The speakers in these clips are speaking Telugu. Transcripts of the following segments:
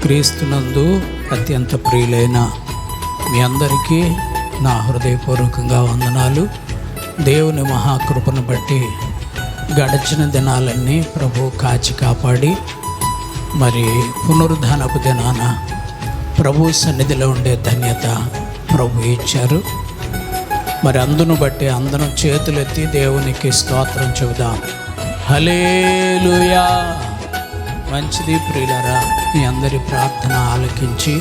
క్రీస్తునందు అత్యంత ప్రియులైన మీ అందరికీ నా హృదయపూర్వకంగా వందనాలు. దేవుని మహాకృపను బట్టి గడిచిన దినాలన్నీ ప్రభు కాచి కాపాడి మరి పునరుద్ధానపు దినాన ప్రభు సన్నిధిలో ఉండే ధన్యత ప్రభు ఇచ్చారు. మరి అందును బట్టి అందరం చేతులెత్తి దేవునికి స్తోత్రం చెబుదాం. హల్లెలూయా. మంచిది ప్రియులారా, మీ అందరి ప్రార్థన ఆలకించి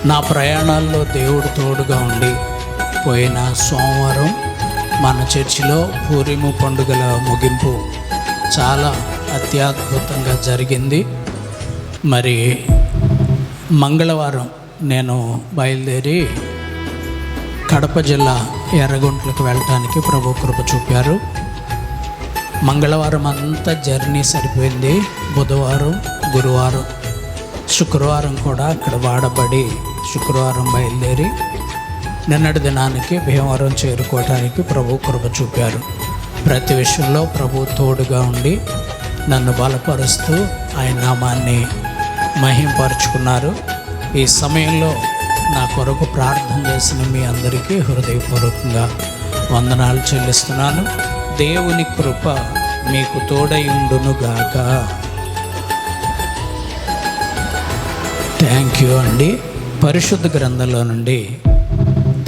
నా ప్రయాణాల్లో దేవుడు తోడుగా ఉండి పోయిన సోమవారం మన చర్చిలో పూరిము పండుగల ముగింపు చాలా అత్యద్భుతంగా జరిగింది. మరి మంగళవారం నేను బయలుదేరి కడప జిల్లా ఎర్రగుంట్లకు వెళ్ళటానికి ప్రభు కృప చూపారు. మంగళవారం అంతా జర్నీ సరిపోయింది. బుధవారం, గురువారం, శుక్రవారం కూడా అక్కడ వాడబడి శుక్రవారం బయలుదేరి నిన్నటి దినానికి భీమవరం చేరుకోవటానికి ప్రభు కృప చూపారు. ప్రతి విషయంలో ప్రభు తోడుగా ఉండి నన్ను బలపరుస్తూ ఆయన నామాన్ని మహింపరుచుకున్నారు. ఈ సమయంలో నా కొరకు ప్రార్థన చేసిన మీ అందరికీ హృదయపూర్వకంగా వందనాలు చెల్లిస్తున్నాను. దేవుని కృప మీకు తోడై ఉండునుగాక. థ్యాంక్ యూ అండి. పరిశుద్ధ గ్రంథంలో నుండి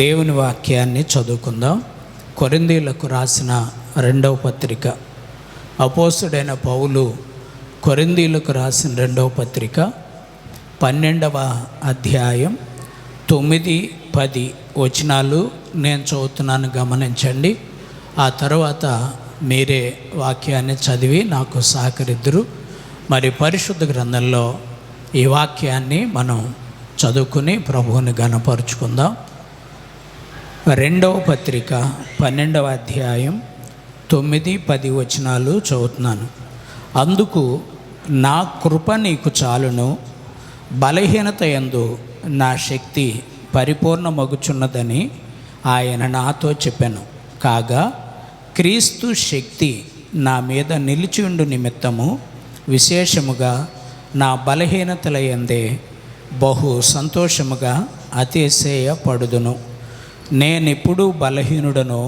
దేవుని వాక్యాన్ని చదువుకుందాం. కొరింథీయులకు రాసిన 2వ పత్రిక. అపోస్తుడైన పౌలు కొరింథీయులకు రాసిన 2వ పత్రిక 12వ అధ్యాయం 9-10 వచనాలు నేను చదువుతున్నాను, గమనించండి. ఆ తర్వాత మీరే వాక్యాన్ని చదివి నాకు సహకరిద్దురు. మరి పరిశుద్ధ గ్రంథంలో ఈ వాక్యాన్ని మనం చదువుకుని ప్రభువుని ఘనపరుచుకుందాం. 2వ పత్రిక 12వ అధ్యాయం 9-10 వచనాలు చదువుతున్నాను. అందుకు నా కృప నీకు చాలును, బలహీనత యందు నా శక్తి పరిపూర్ణమగుచున్నదని ఆయన నాతో చెప్పాను. కాగా క్రీస్తు శక్తి నా మీద నిలిచియుండు నిమిత్తము విశేషముగా నా బలహీనతల యందే బహు సంతోషముగా అతిశయపడుదును. నేనెప్పుడు బలహీనుడనో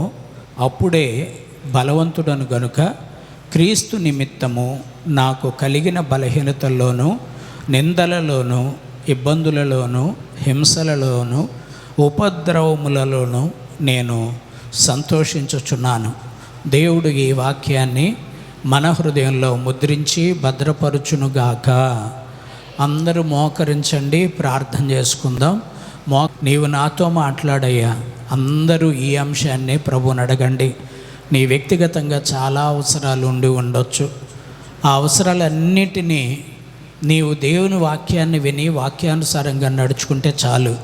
అప్పుడే బలవంతుడను గనుక క్రీస్తు నిమిత్తము నాకు కలిగిన బలహీనతల్లోనూ, నిందలలోనూ, ఇబ్బందులలోనూ, హింసలలోనూ, ఉపద్రవములలోనూ నేను సంతోషించుచున్నాను. దేవుడు ఈ వాక్యాన్ని మన హృదయంలో ముద్రించి భద్రపరుచునుగాక. అందరూ మోకరించండి, ప్రార్థన చేసుకుందాం. నీవు నాతో మాట్లాడయ్యా. అందరూ ఈ అంశాన్ని ప్రభువుని అడగండి. నీ వ్యక్తిగతంగా చాలా అవసరాలు ఉండి ఉండొచ్చు. ఆ అవసరాలన్నిటినీ నీవు దేవుని వాక్యాన్ని విని వాక్యానుసారంగా నడుచుకుంటే చాలు,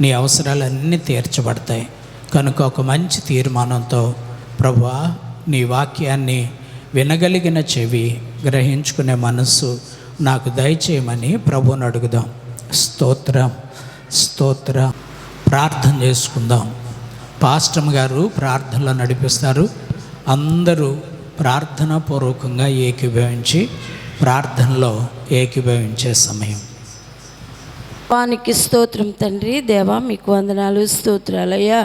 నీ అవసరాలన్నీ తీర్చబడతాయి. కనుక ఒక మంచి తీర్మానంతో ప్రభువా నీ వాక్యాన్ని వినగలిగిన చెవి, గ్రహించుకునే మనస్సు నాకు దయచేయమని ప్రభువుని అడుగుదాం. స్తోత్రం స్తోత్రం. ప్రార్థన చేసుకుందాం. పాస్టర్ గారు ప్రార్థనలో నడిపిస్తారు. అందరూ ప్రార్థన పూర్వకంగా ఏకీభవించి ప్రార్థనలో ఏకీభవించే సమయం. వానికి స్తోత్రం తండ్రి. దేవా మీకు వందనాలు, స్తోత్రాలయ్యా.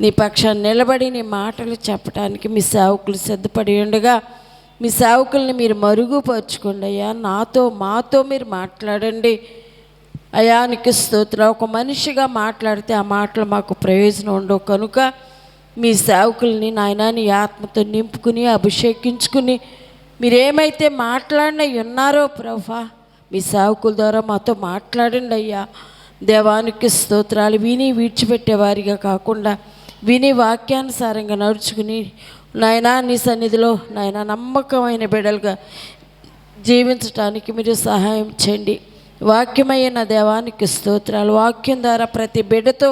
నీ పక్షాన్ని నిలబడి నీ మాటలు చెప్పడానికి మీ సేవకులు సిద్ధపడి ఉండగా మీ సేవకుల్ని మీరు మరుగుపరుచుకోండి అయ్యా. మాతో మీరు మాట్లాడండి అయ్యా. నీకు స్తోత్రం. ఒక మనిషిగా మాట్లాడితే ఆ మాటలు మాకు ప్రయోజనం ఉండవు కనుక మీ సేవకుల్ని నాయనా నీ ఆత్మతో నింపుకుని అభిషేకించుకుని మీరేమైతే మాట్లాడిన ఉన్నారో ప్రభా మీ సేవకుల ద్వారా మాతో మాట్లాడండి అయ్యా. దేవానికి స్తోత్రాలు. విని విడిచిపెట్టేవారిగా కాకుండా విని వాక్యానుసారంగా నడుచుకుని నాయనా నీ సన్నిధిలో నాయనా నమ్మకమైన బిడ్డలుగా జీవించటానికి మీరు సహాయం చేయండి. వాక్యమైన దేవానికి స్తోత్రాలు. వాక్యం ద్వారా ప్రతి బిడ్డతో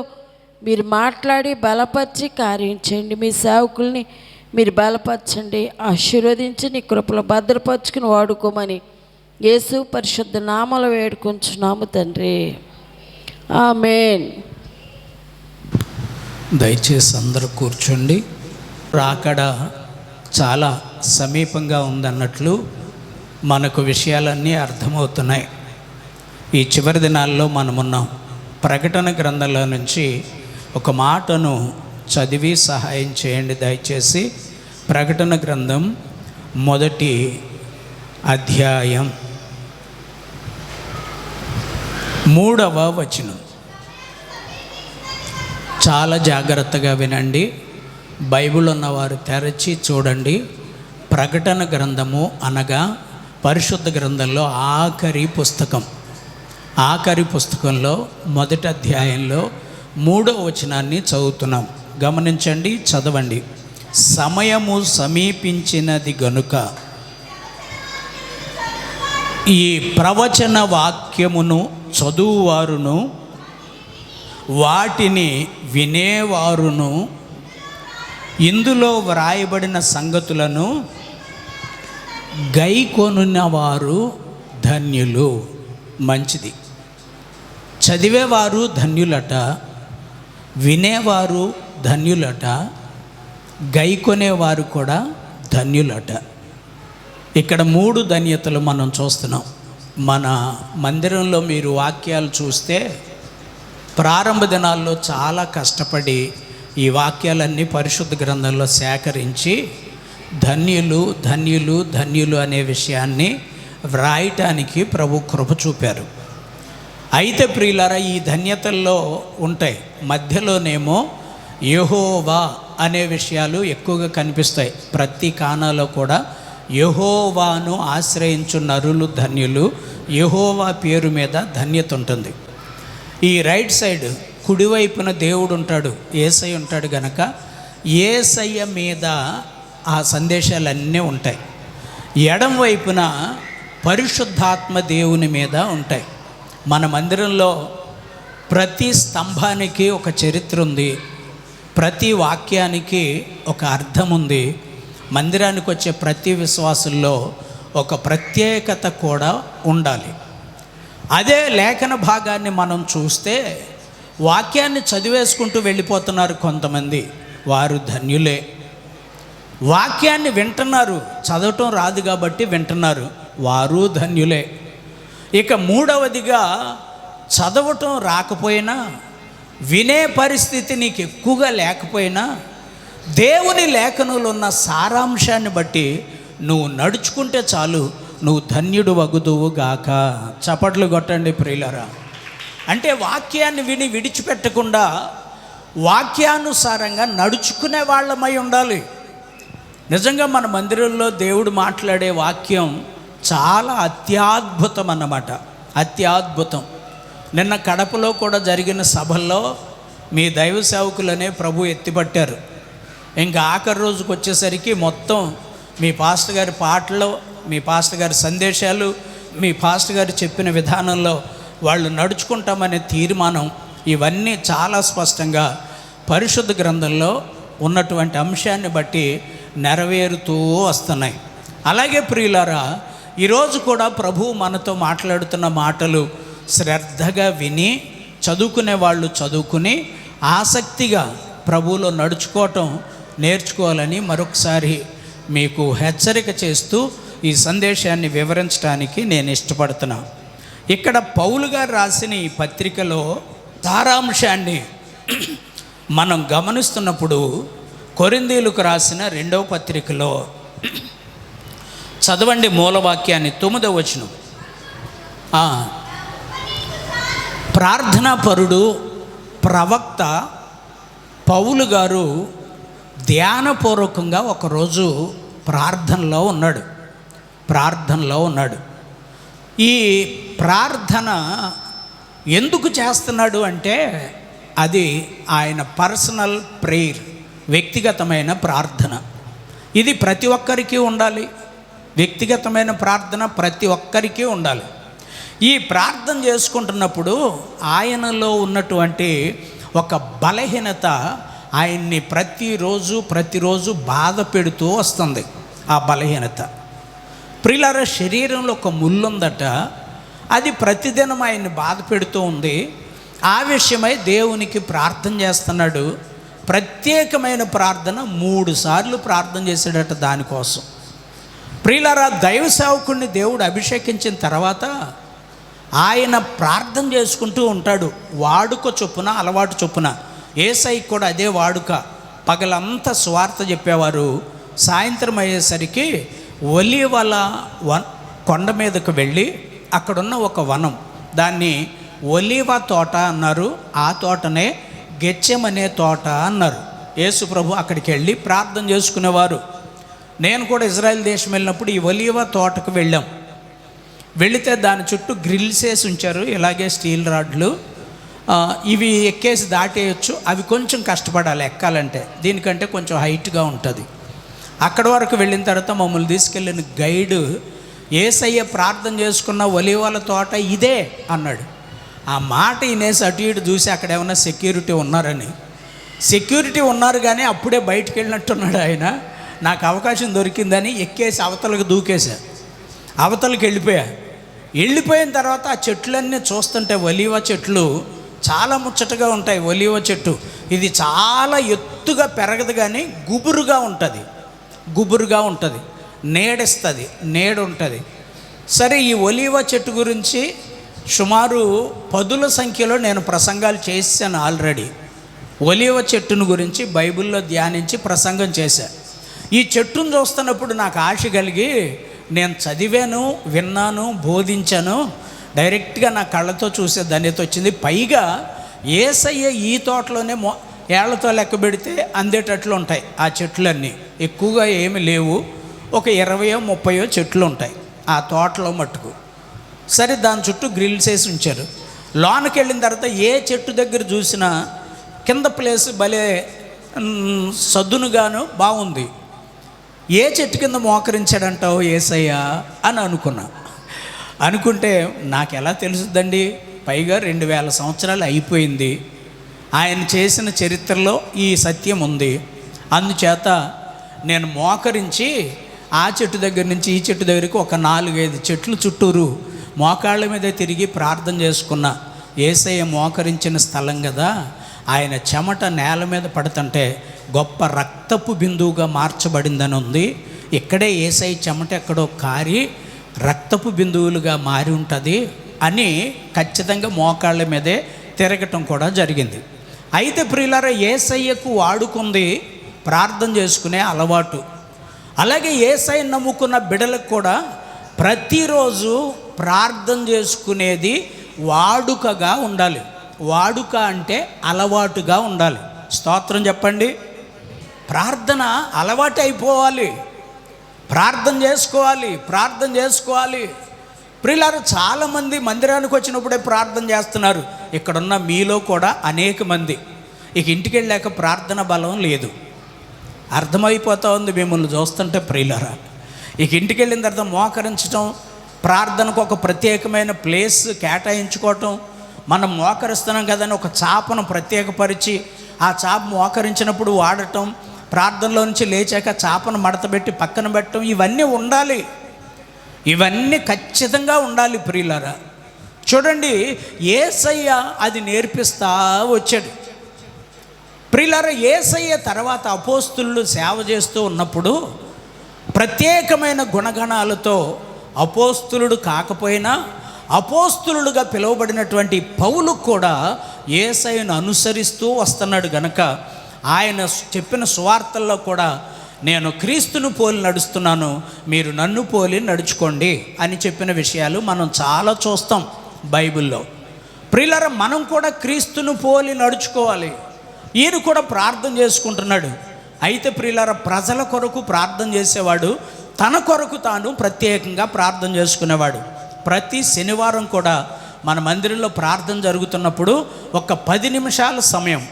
మీరు మాట్లాడి బలపరిచి కార్యం చేయండి. మీ సేవకుల్ని మీరు బలపరచండి, ఆశీర్వదించి నీ కృపలో భద్రపరుచుకుని వాడుకోమని యేసు పరిశుద్ధ నామములో వేడుకొంచున్నాము తండ్రి. ఆమేన్. దయచేసి అందరూ కూర్చోండి. రాకడ చాలా సమీపంగా ఉందన్నట్లు మనకు విషయాలన్నీ అర్థమవుతున్నాయి. ఈ చివరి దినాల్లో మనమున్నాం. ప్రకటన గ్రంథంలో నుంచి ఒక మాటను చదివి సహాయం చేయండి దయచేసి. ప్రకటన గ్రంథం 1వ అధ్యాయం 3వ వచనం. చాలా జాగ్రత్తగా వినండి. బైబిల్ ఉన్నవారు తెరచి చూడండి. ప్రకటన గ్రంథము అనగా పరిశుద్ధ గ్రంథంలో ఆఖరి పుస్తకంలో 1వ అధ్యాయంలో 3వ వచనాన్ని చదువుతున్నాం. గమనించండి, చదవండి. సమయము సమీపించినది గనుక ఈ ప్రవచన వాక్యమును చదువువారును వాటిని వినేవారును ఇందులో వ్రాయబడిన సంగతులను గైకొనున్నవారు ధన్యులు. మంచిది. చదివేవారు ధన్యులట, వినేవారు ధన్యులట, గైకొనేవారు కూడా ధన్యులట. ఇక్కడ 3 ధన్యతలు మనం చూస్తున్నాం. మన మందిరంలో మీరు వాక్యాలు చూస్తే ప్రారంభ దినాల్లో చాలా కష్టపడి ఈ వాక్యాలన్నీ పరిశుద్ధ గ్రంథంలో సేకరించి ధన్యులు ధన్యులు ధన్యులు అనే విషయాన్ని వ్రాయటానికి ప్రభు కృప చూపారు. అయితే ప్రియులారా, ఈ ధన్యతల్లో ఉంటాయి. మధ్యలోనేమో యెహోవా అనే విషయాలు ఎక్కువగా కనిపిస్తాయి. ప్రతి కానాలో కూడా యెహోవాను ఆశ్రయించు నరులు ధన్యులు, యెహోవా పేరు మీద ధన్యత ఉంటుంది. ఈ రైట్ సైడ్ కుడివైపున దేవుడు ఉంటాడు, యేసయ్య ఉంటాడు గనక యేసయ్య మీద ఆ సందేశాలన్నీ ఉంటాయి. ఎడం వైపున పరిశుద్ధాత్మ దేవుని మీద ఉంటాయి. మన మందిరంలో ప్రతి స్తంభానికి ఒక చరిత్ర ఉంది, ప్రతి వాక్యానికి ఒక అర్థం ఉంది. మందిరానికి వచ్చే ప్రతి విశ్వాసుల్లో ఒక ప్రత్యేకత కూడా ఉండాలి. అదే లేఖన భాగాన్ని మనం చూస్తే వాక్యాన్ని చదివేసుకుంటూ వెళ్ళిపోతున్నారు కొంతమంది, వారు ధన్యులే. వాక్యాన్ని వింటున్నారు, చదవటం రాదు కాబట్టి వింటున్నారు, వారు ధన్యులే. ఇక 3వదిగా చదవటం రాకపోయినా, వినే పరిస్థితి నీకు ఎక్కువగా లేకపోయినా, దేవుని లేఖనంలో ఉన్న సారాంశాన్ని బట్టి నువ్వు నడుచుకుంటే చాలు, నువ్వు ధన్యుడు వగుదువు గాక. చప్పట్లు కొట్టండి ప్రియులారా. అంటే వాక్యాన్ని విని విడిచిపెట్టకుండా వాక్యానుసారంగా నడుచుకునే వాళ్ళమై ఉండాలి. నిజంగా మన మందిరంలో దేవుడు మాట్లాడే వాక్యం చాలా అత్యద్భుతం అన్నమాట, అత్యద్భుతం. నిన్న కడపలో కూడా జరిగిన సభల్లో మీ దైవ సేవకులనే ప్రభు ఎత్తిపట్టారు. ఇంకా ఆఖరి రోజుకి వచ్చేసరికి మొత్తం మీ పాస్టర్ గారి పాటలు, మీ పాస్టర్ గారి సందేశాలు, మీ పాస్టర్ గారు చెప్పిన విధానంలో వాళ్ళు నడుచుకుంటామనే తీర్మానం, ఇవన్నీ చాలా స్పష్టంగా పరిశుద్ధ గ్రంథంలో ఉన్నటువంటి అంశాన్ని బట్టి నెరవేరుతూ వస్తున్నాయి. అలాగే ప్రియులారా, ఈరోజు కూడా ప్రభువు మనతో మాట్లాడుతున్న మాటలు శ్రద్ధగా విని చదువుకునే వాళ్ళు చదువుకుని ఆసక్తిగా ప్రభువులో నడుచుకోవటం నేర్చుకోవాలని మరొకసారి మీకు హెచ్చరిక చేస్తూ ఈ సందేశాన్ని వివరించడానికి నేను ఇష్టపడుతున్నా. ఇక్కడ పౌలు గారు రాసిన ఈ పత్రికలో సారాంశాన్ని మనం గమనిస్తున్నప్పుడు కొరింథీయులకు రాసిన 2వ పత్రికలో చదవండి మూలవాక్యాన్ని, 9వ వచనం. ప్రార్థనాపరుడు ప్రవక్త పౌలు గారు ధ్యానపూర్వకంగా ఒకరోజు ప్రార్థనలో ఉన్నాడు. ఈ ప్రార్థన ఎందుకు చేస్తున్నాడు అంటే అది ఆయన పర్సనల్ ప్రేయర్, వ్యక్తిగతమైన ప్రార్థన. ఇది ప్రతి ఒక్కరికి ఉండాలి. వ్యక్తిగతమైన ప్రార్థన ప్రతి ఒక్కరికి ఉండాలి. ఈ ప్రార్థన చేసుకుంటున్నప్పుడు ఆయనలో ఉన్నటువంటి ఒక బలహీనత ఆయన్ని ప్రతిరోజు బాధ పెడుతూ వస్తుంది. ఆ బలహీనత ప్రియులారా, శరీరంలో ఒక ముళ్ళుందట, అది ప్రతిదినం ఆయన్ని బాధ పెడుతూ ఉంది. ఆ విషయమై దేవునికి ప్రార్థన చేస్తున్నాడు. ప్రత్యేకమైన ప్రార్థన 3 సార్లు ప్రార్థన చేశాడట దానికోసం. ప్రియులారా, దైవ సేవకుడిని దేవుడు అభిషేకించిన తర్వాత ఆయన ప్రార్థన చేసుకుంటూ ఉంటాడు. వాడుక చొప్పున, అలవాటు చొప్పున. యేసయ్యకి కూడా అదే వాడుక. పగలంతా స్వార్థ చెప్పేవారు. సాయంత్రం అయ్యేసరికి ఒలీవల కొండ మీదకు వెళ్ళి అక్కడున్న ఒక వనం, దాన్ని ఒలీవ తోట అన్నారు. ఆ తోటనే గెత్సెమనే తోట అన్నారు. యేసు ప్రభు అక్కడికి వెళ్ళి ప్రార్థన చేసుకునేవారు. నేను కూడా ఇజ్రాయెల్ దేశం వెళ్ళినప్పుడు ఈ ఒలీవ తోటకు వెళ్ళాం. వెళితే దాని చుట్టూ గ్రిల్స్ వేసి ఉంచారు, ఇలాగే స్టీల్ రాడ్లు. ఇవి ఎక్కేసి దాటేయచ్చు. అవి కొంచెం కష్టపడాలి ఎక్కాలంటే, దీనికంటే కొంచెం హైట్గా ఉంటుంది. అక్కడి వరకు వెళ్ళిన తర్వాత మమ్మల్ని తీసుకెళ్ళిన గైడు యేసయ్య ప్రార్థన చేసుకున్న ఒలీవల తోట ఇదే అన్నాడు. ఆ మాట వినేసి అటు ఇటు చూసి అక్కడ ఏమన్నా సెక్యూరిటీ ఉన్నారని. సెక్యూరిటీ ఉన్నారు కానీ అప్పుడే బయటికి వెళ్ళినట్టున్నాడు ఆయన. నాకు అవకాశం దొరికిందని ఎక్కేసి అవతలకు దూకేశా. అవతలకి వెళ్ళిపోయిన తర్వాత ఆ చెట్లన్నీ చూస్తుంటే ఒలీవ చెట్లు చాలా ముచ్చటగా ఉంటాయి. ఒలీవ చెట్టు ఇది చాలా ఎత్తుగా పెరగదు కానీ గుబురుగా ఉంటుంది, నీడిస్తుంది, నీడ ఉంటుంది. సరే, ఈ ఒలీవ చెట్టు గురించి సుమారు 10ల సంఖ్యలో నేను ప్రసంగాలు చేశాను ఆల్రెడీ. ఒలీవ చెట్టును గురించి బైబిల్లో ధ్యానించి ప్రసంగం చేశాను. ఈ చెట్టును చూస్తున్నప్పుడు నాకు ఆశ కలిగి నేను చదివాను, విన్నాను, బోధించాను. డైరెక్ట్గా నా కళ్ళతో చూసే ధన్యత వచ్చింది. పైగా యేసయ్య ఈ తోటలోనే ఏళ్లతో లెక్క పెడితే అందేటట్లు ఉంటాయి ఆ చెట్లన్నీ. ఎక్కువగా ఏమి లేవు, ఒక 20-30 చెట్లు ఉంటాయి ఆ తోటలో మట్టుకు. సరే, దాని చుట్టూ గ్రిల్స్ వేసి ఉంచారు. లోనకి వెళ్ళిన తర్వాత ఏ చెట్టు దగ్గర చూసినా కింద ప్లేస్ భలే సద్దునుగాను బాగుంది. ఏ చెట్టు కింద మోకరించాడంటావు యేసయ్య అని అనుకుంటే నాకు ఎలా తెలుసుద్దండి? పైగా 2000 సంవత్సరాలు అయిపోయింది. ఆయన చేసిన చరిత్రలో ఈ సత్యం ఉంది. అందుచేత నేను మోకరించి ఆ చెట్టు దగ్గర నుంచి ఈ చెట్టు దగ్గరికి ఒక 4-5 చెట్లు చుట్టూరు మోకాళ్ళ మీద తిరిగి ప్రార్థన చేసుకున్న. యేసయ్య మోకరించిన స్థలం కదా, ఆయన చెమట నేల మీద పడుతుంటే గొప్ప రక్తపు బిందువుగా మార్చబడిందని ఉంది. ఇక్కడే యేసయ్య చెమట ఎక్కడో కారి రక్తపు బిందువులుగా మారి ఉంటుంది అని ఖచ్చితంగా మోకాళ్ళ మీదే తిరగటం కూడా జరిగింది. అయితే ప్రియులారా, యేసయ్యకు వాడుకుంది ప్రార్థన చేసుకునే అలవాటు. అలాగే యేసయ్యను నమ్ముకున్న బిడ్డలకు కూడా ప్రతిరోజు ప్రార్థన చేసుకునేది వాడుకగా ఉండాలి. వాడుక అంటే అలవాటుగా ఉండాలి. స్తోత్రం చెప్పండి. ప్రార్థన అలవాటు అయిపోవాలి. ప్రార్థన చేసుకోవాలి. ప్రియులారా, చాలామంది మందిరానికి వచ్చినప్పుడే ప్రార్థన చేస్తున్నారు. ఇక్కడున్న మీలో కూడా అనేక మంది ఇక ఇంటికి వెళ్ళాక ప్రార్థన బలం లేదు. అర్థమైపోతూ ఉంది మిమ్మల్ని చూస్తుంటే. ప్రియులారా, ఇక ఇంటికి వెళ్ళిన తర్వాత మోకరించడం, ప్రార్థనకు ఒక ప్రత్యేకమైన ప్లేస్ కేటాయించుకోవటం, మనం మోకరిస్తున్నాం కదని ఒక చాపను ప్రత్యేకపరిచి ఆ చాప మోకరించినప్పుడు వాడటం, ప్రార్థనలో నుంచి లేచాక చాపను మడతబెట్టి పక్కన పెట్టడం, ఇవన్నీ ఉండాలి. ఇవన్నీ ఖచ్చితంగా ఉండాలి ప్రియులారా. చూడండి, యేసయ్య అది నేర్పిస్తా వచ్చాడు. ప్రియులారా, యేసయ్య తర్వాత అపోస్తులు సేవ చేస్తూ ఉన్నప్పుడు ప్రత్యేకమైన గుణగణాలతో అపోస్తులుడు కాకపోయినా అపోస్తులుడుగా పిలువబడినటువంటి పౌలు కూడా యేసయ్యను అనుసరిస్తూ వస్తున్నాడు గనక ఆయన చెప్పిన సువార్తల్లో కూడా నేను క్రీస్తును పోలి నడుస్తున్నాను, మీరు నన్ను పోలి నడుచుకోండి అని చెప్పిన విషయాలు మనం చాలా చూస్తాం బైబిల్లో. ప్రియులారా, మనం కూడా క్రీస్తును పోలి నడుచుకోవాలి. ఈయన కూడా ప్రార్థన చేసుకుంటున్నాడు. అయితే ప్రియులారా, ప్రజల కొరకు ప్రార్థన చేసేవాడు, తన కొరకు తాను ప్రత్యేకంగా ప్రార్థన చేసుకునేవాడు. ప్రతి శనివారం కూడా మన మందిరంలో ప్రార్థన జరుగుతున్నప్పుడు ఒక 10 నిమిషాల సమయం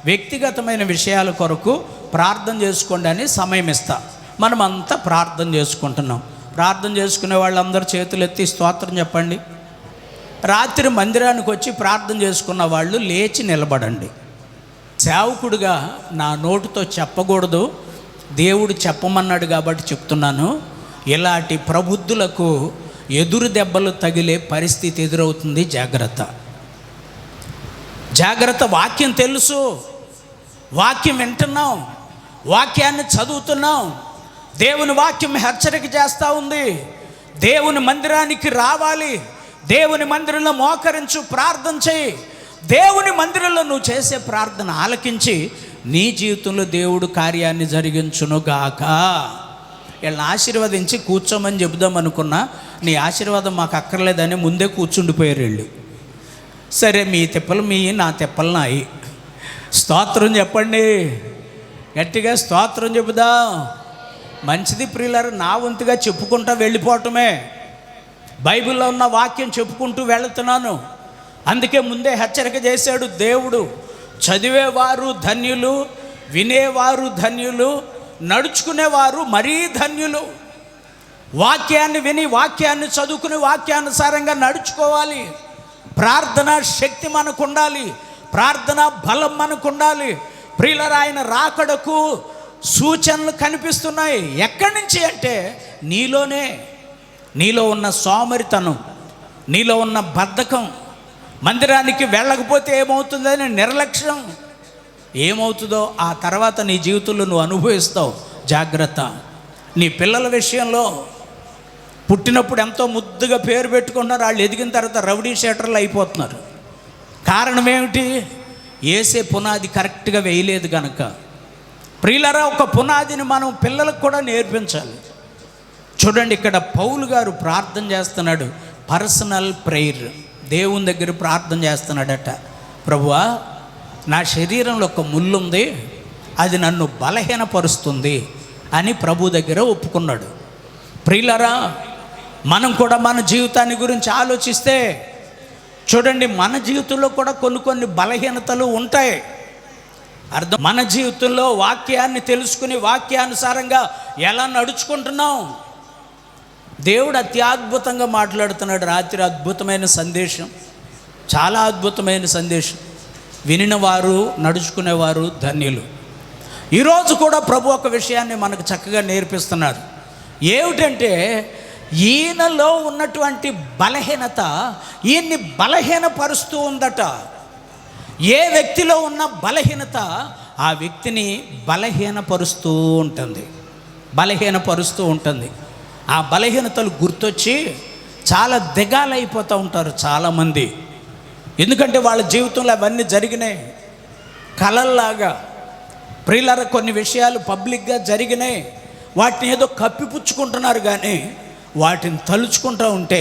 వ్యక్తిగతమైన విషయాల కొరకు ప్రార్థన చేసుకోండి అని సమయం ఇస్తా. మనమంతా ప్రార్థన చేసుకుంటున్నాం. ప్రార్థన చేసుకునే వాళ్ళందరూ చేతులు ఎత్తి స్తోత్రం చెప్పండి. రాత్రి మందిరానికి వచ్చి ప్రార్థన చేసుకున్న వాళ్ళు లేచి నిలబడండి. సేవకుడుగా నా నోటితో చెప్పకూడదు, దేవుడు చెప్పమన్నాడు కాబట్టి చెప్తున్నాను. ఇలాంటి ప్రబుద్ధులకు ఎదురు దెబ్బలు తగిలే పరిస్థితి ఎదురవుతుంది. జాగ్రత్త. వాక్యం తెలుసు, వాక్యం వింటున్నాం, వాక్యాన్ని చదువుతున్నాం. దేవుని వాక్యం హెచ్చరిక చేస్తూ ఉంది. దేవుని మందిరానికి రావాలి, దేవుని మందిరంలో మోకరించు, ప్రార్థన చేయి. దేవుని మందిరంలో నువ్వు చేసే ప్రార్థన ఆలకించి నీ జీవితంలో దేవుడు కార్యాన్ని జరిగించునుగాక. వీళ్ళని ఆశీర్వదించి కూర్చోమని చెబుదాం అనుకున్నా, నీ ఆశీర్వాదం మాకు అక్కర్లేదని ముందే కూర్చుండిపోయారు వీళ్ళు. సరే, మీ తిప్పలు మీ, నా తిప్పలు నాయి. స్తోత్రం చెప్పండి, గట్టిగా స్తోత్రం చెబుదాం. మంచిది ప్రియులారా, నా వంతుగా చెప్పుకుంటా వెళ్ళిపోవటమే. బైబిల్లో ఉన్న వాక్యం చెప్పుకుంటూ వెళుతున్నాను. అందుకే ముందే హెచ్చరిక చేశాడు దేవుడు. చదివేవారు ధన్యులు, వినేవారు ధన్యులు, నడుచుకునేవారు మరీ ధన్యులు. వాక్యాన్ని విని, వాక్యాన్ని చదువుకుని, వాక్యానుసారంగా నడుచుకోవాలి. ప్రార్థన శక్తి మనకు ఉండాలి, ప్రార్థన బలం మనకు ఉండాలి. ప్రియులారా, ఆయన రాకడకు సూచనలు కనిపిస్తున్నాయి. ఎక్కడి నుంచి అంటే నీలోనే. నీలో ఉన్న సోమరితనం, నీలో ఉన్న బద్ధకం, మందిరానికి వెళ్ళకపోతే ఏమవుతుందని నిర్లక్ష్యం, ఏమవుతుందో ఆ తర్వాత నీ జీవితంలో నువ్వు అనుభవిస్తావు. జాగ్రత్త. నీ పిల్లల విషయంలో పుట్టినప్పుడు ఎంతో ముద్దుగా పేరు పెట్టుకుంటున్నారు, వాళ్ళు ఎదిగిన తర్వాత రౌడీ షీటర్లు అయిపోతున్నారు. కారణం ఏమిటి? ఏసే పునాది కరెక్ట్గా వేయలేదు కనుక. ప్రియులారా, ఒక పునాదిని మనం పిల్లలకు కూడా నేర్పించాలి. చూడండి, ఇక్కడ పౌలు గారు ప్రార్థన చేస్తున్నాడు. పర్సనల్ ప్రేయర్, దేవుని దగ్గర ప్రార్థన చేస్తున్నాడట. ప్రభువా, నా శరీరంలో ఒక ముళ్ళు ఉంది, అది నన్ను బలహీనపరుస్తుంది అని ప్రభు దగ్గర ఒప్పుకున్నాడు. ప్రియులారా, మనం కూడా మన జీవితాన్ని గురించి ఆలోచిస్తే చూడండి, మన జీవితంలో కూడా కొన్ని బలహీనతలు ఉంటాయి. మన జీవితంలో వాక్యాన్ని తెలుసుకుని వాక్యానుసారంగా ఎలా నడుచుకుంటున్నాం? దేవుడు అత్యద్భుతంగా మాట్లాడుతున్నాడు. రాత్రి అద్భుతమైన సందేశం, చాలా అద్భుతమైన సందేశం. వినినవారు, నడుచుకునేవారు ధన్యులు. ఈరోజు కూడా ప్రభు ఒక విషయాన్ని మనకు చక్కగా నేర్పిస్తున్నారు. ఏమిటంటే, ఈయనలో ఉన్నటువంటి బలహీనత ఈయన్ని బలహీనపరుస్తూ ఉందట. ఏ వ్యక్తిలో ఉన్న బలహీనత ఆ వ్యక్తిని బలహీనపరుస్తూ ఉంటుంది. ఆ బలహీనతలు గుర్తొచ్చి చాలా దిగాలైపోతూ ఉంటారు చాలామంది. ఎందుకంటే వాళ్ళ జీవితంలో అవన్నీ జరిగినాయి కలల్లాగా. ప్రియులారా, కొన్ని విషయాలు పబ్లిక్గా జరిగినాయి, వాటిని ఏదో కప్పిపుచ్చుకుంటున్నారు, కానీ వాటిని తలుచుకుంటూ ఉంటే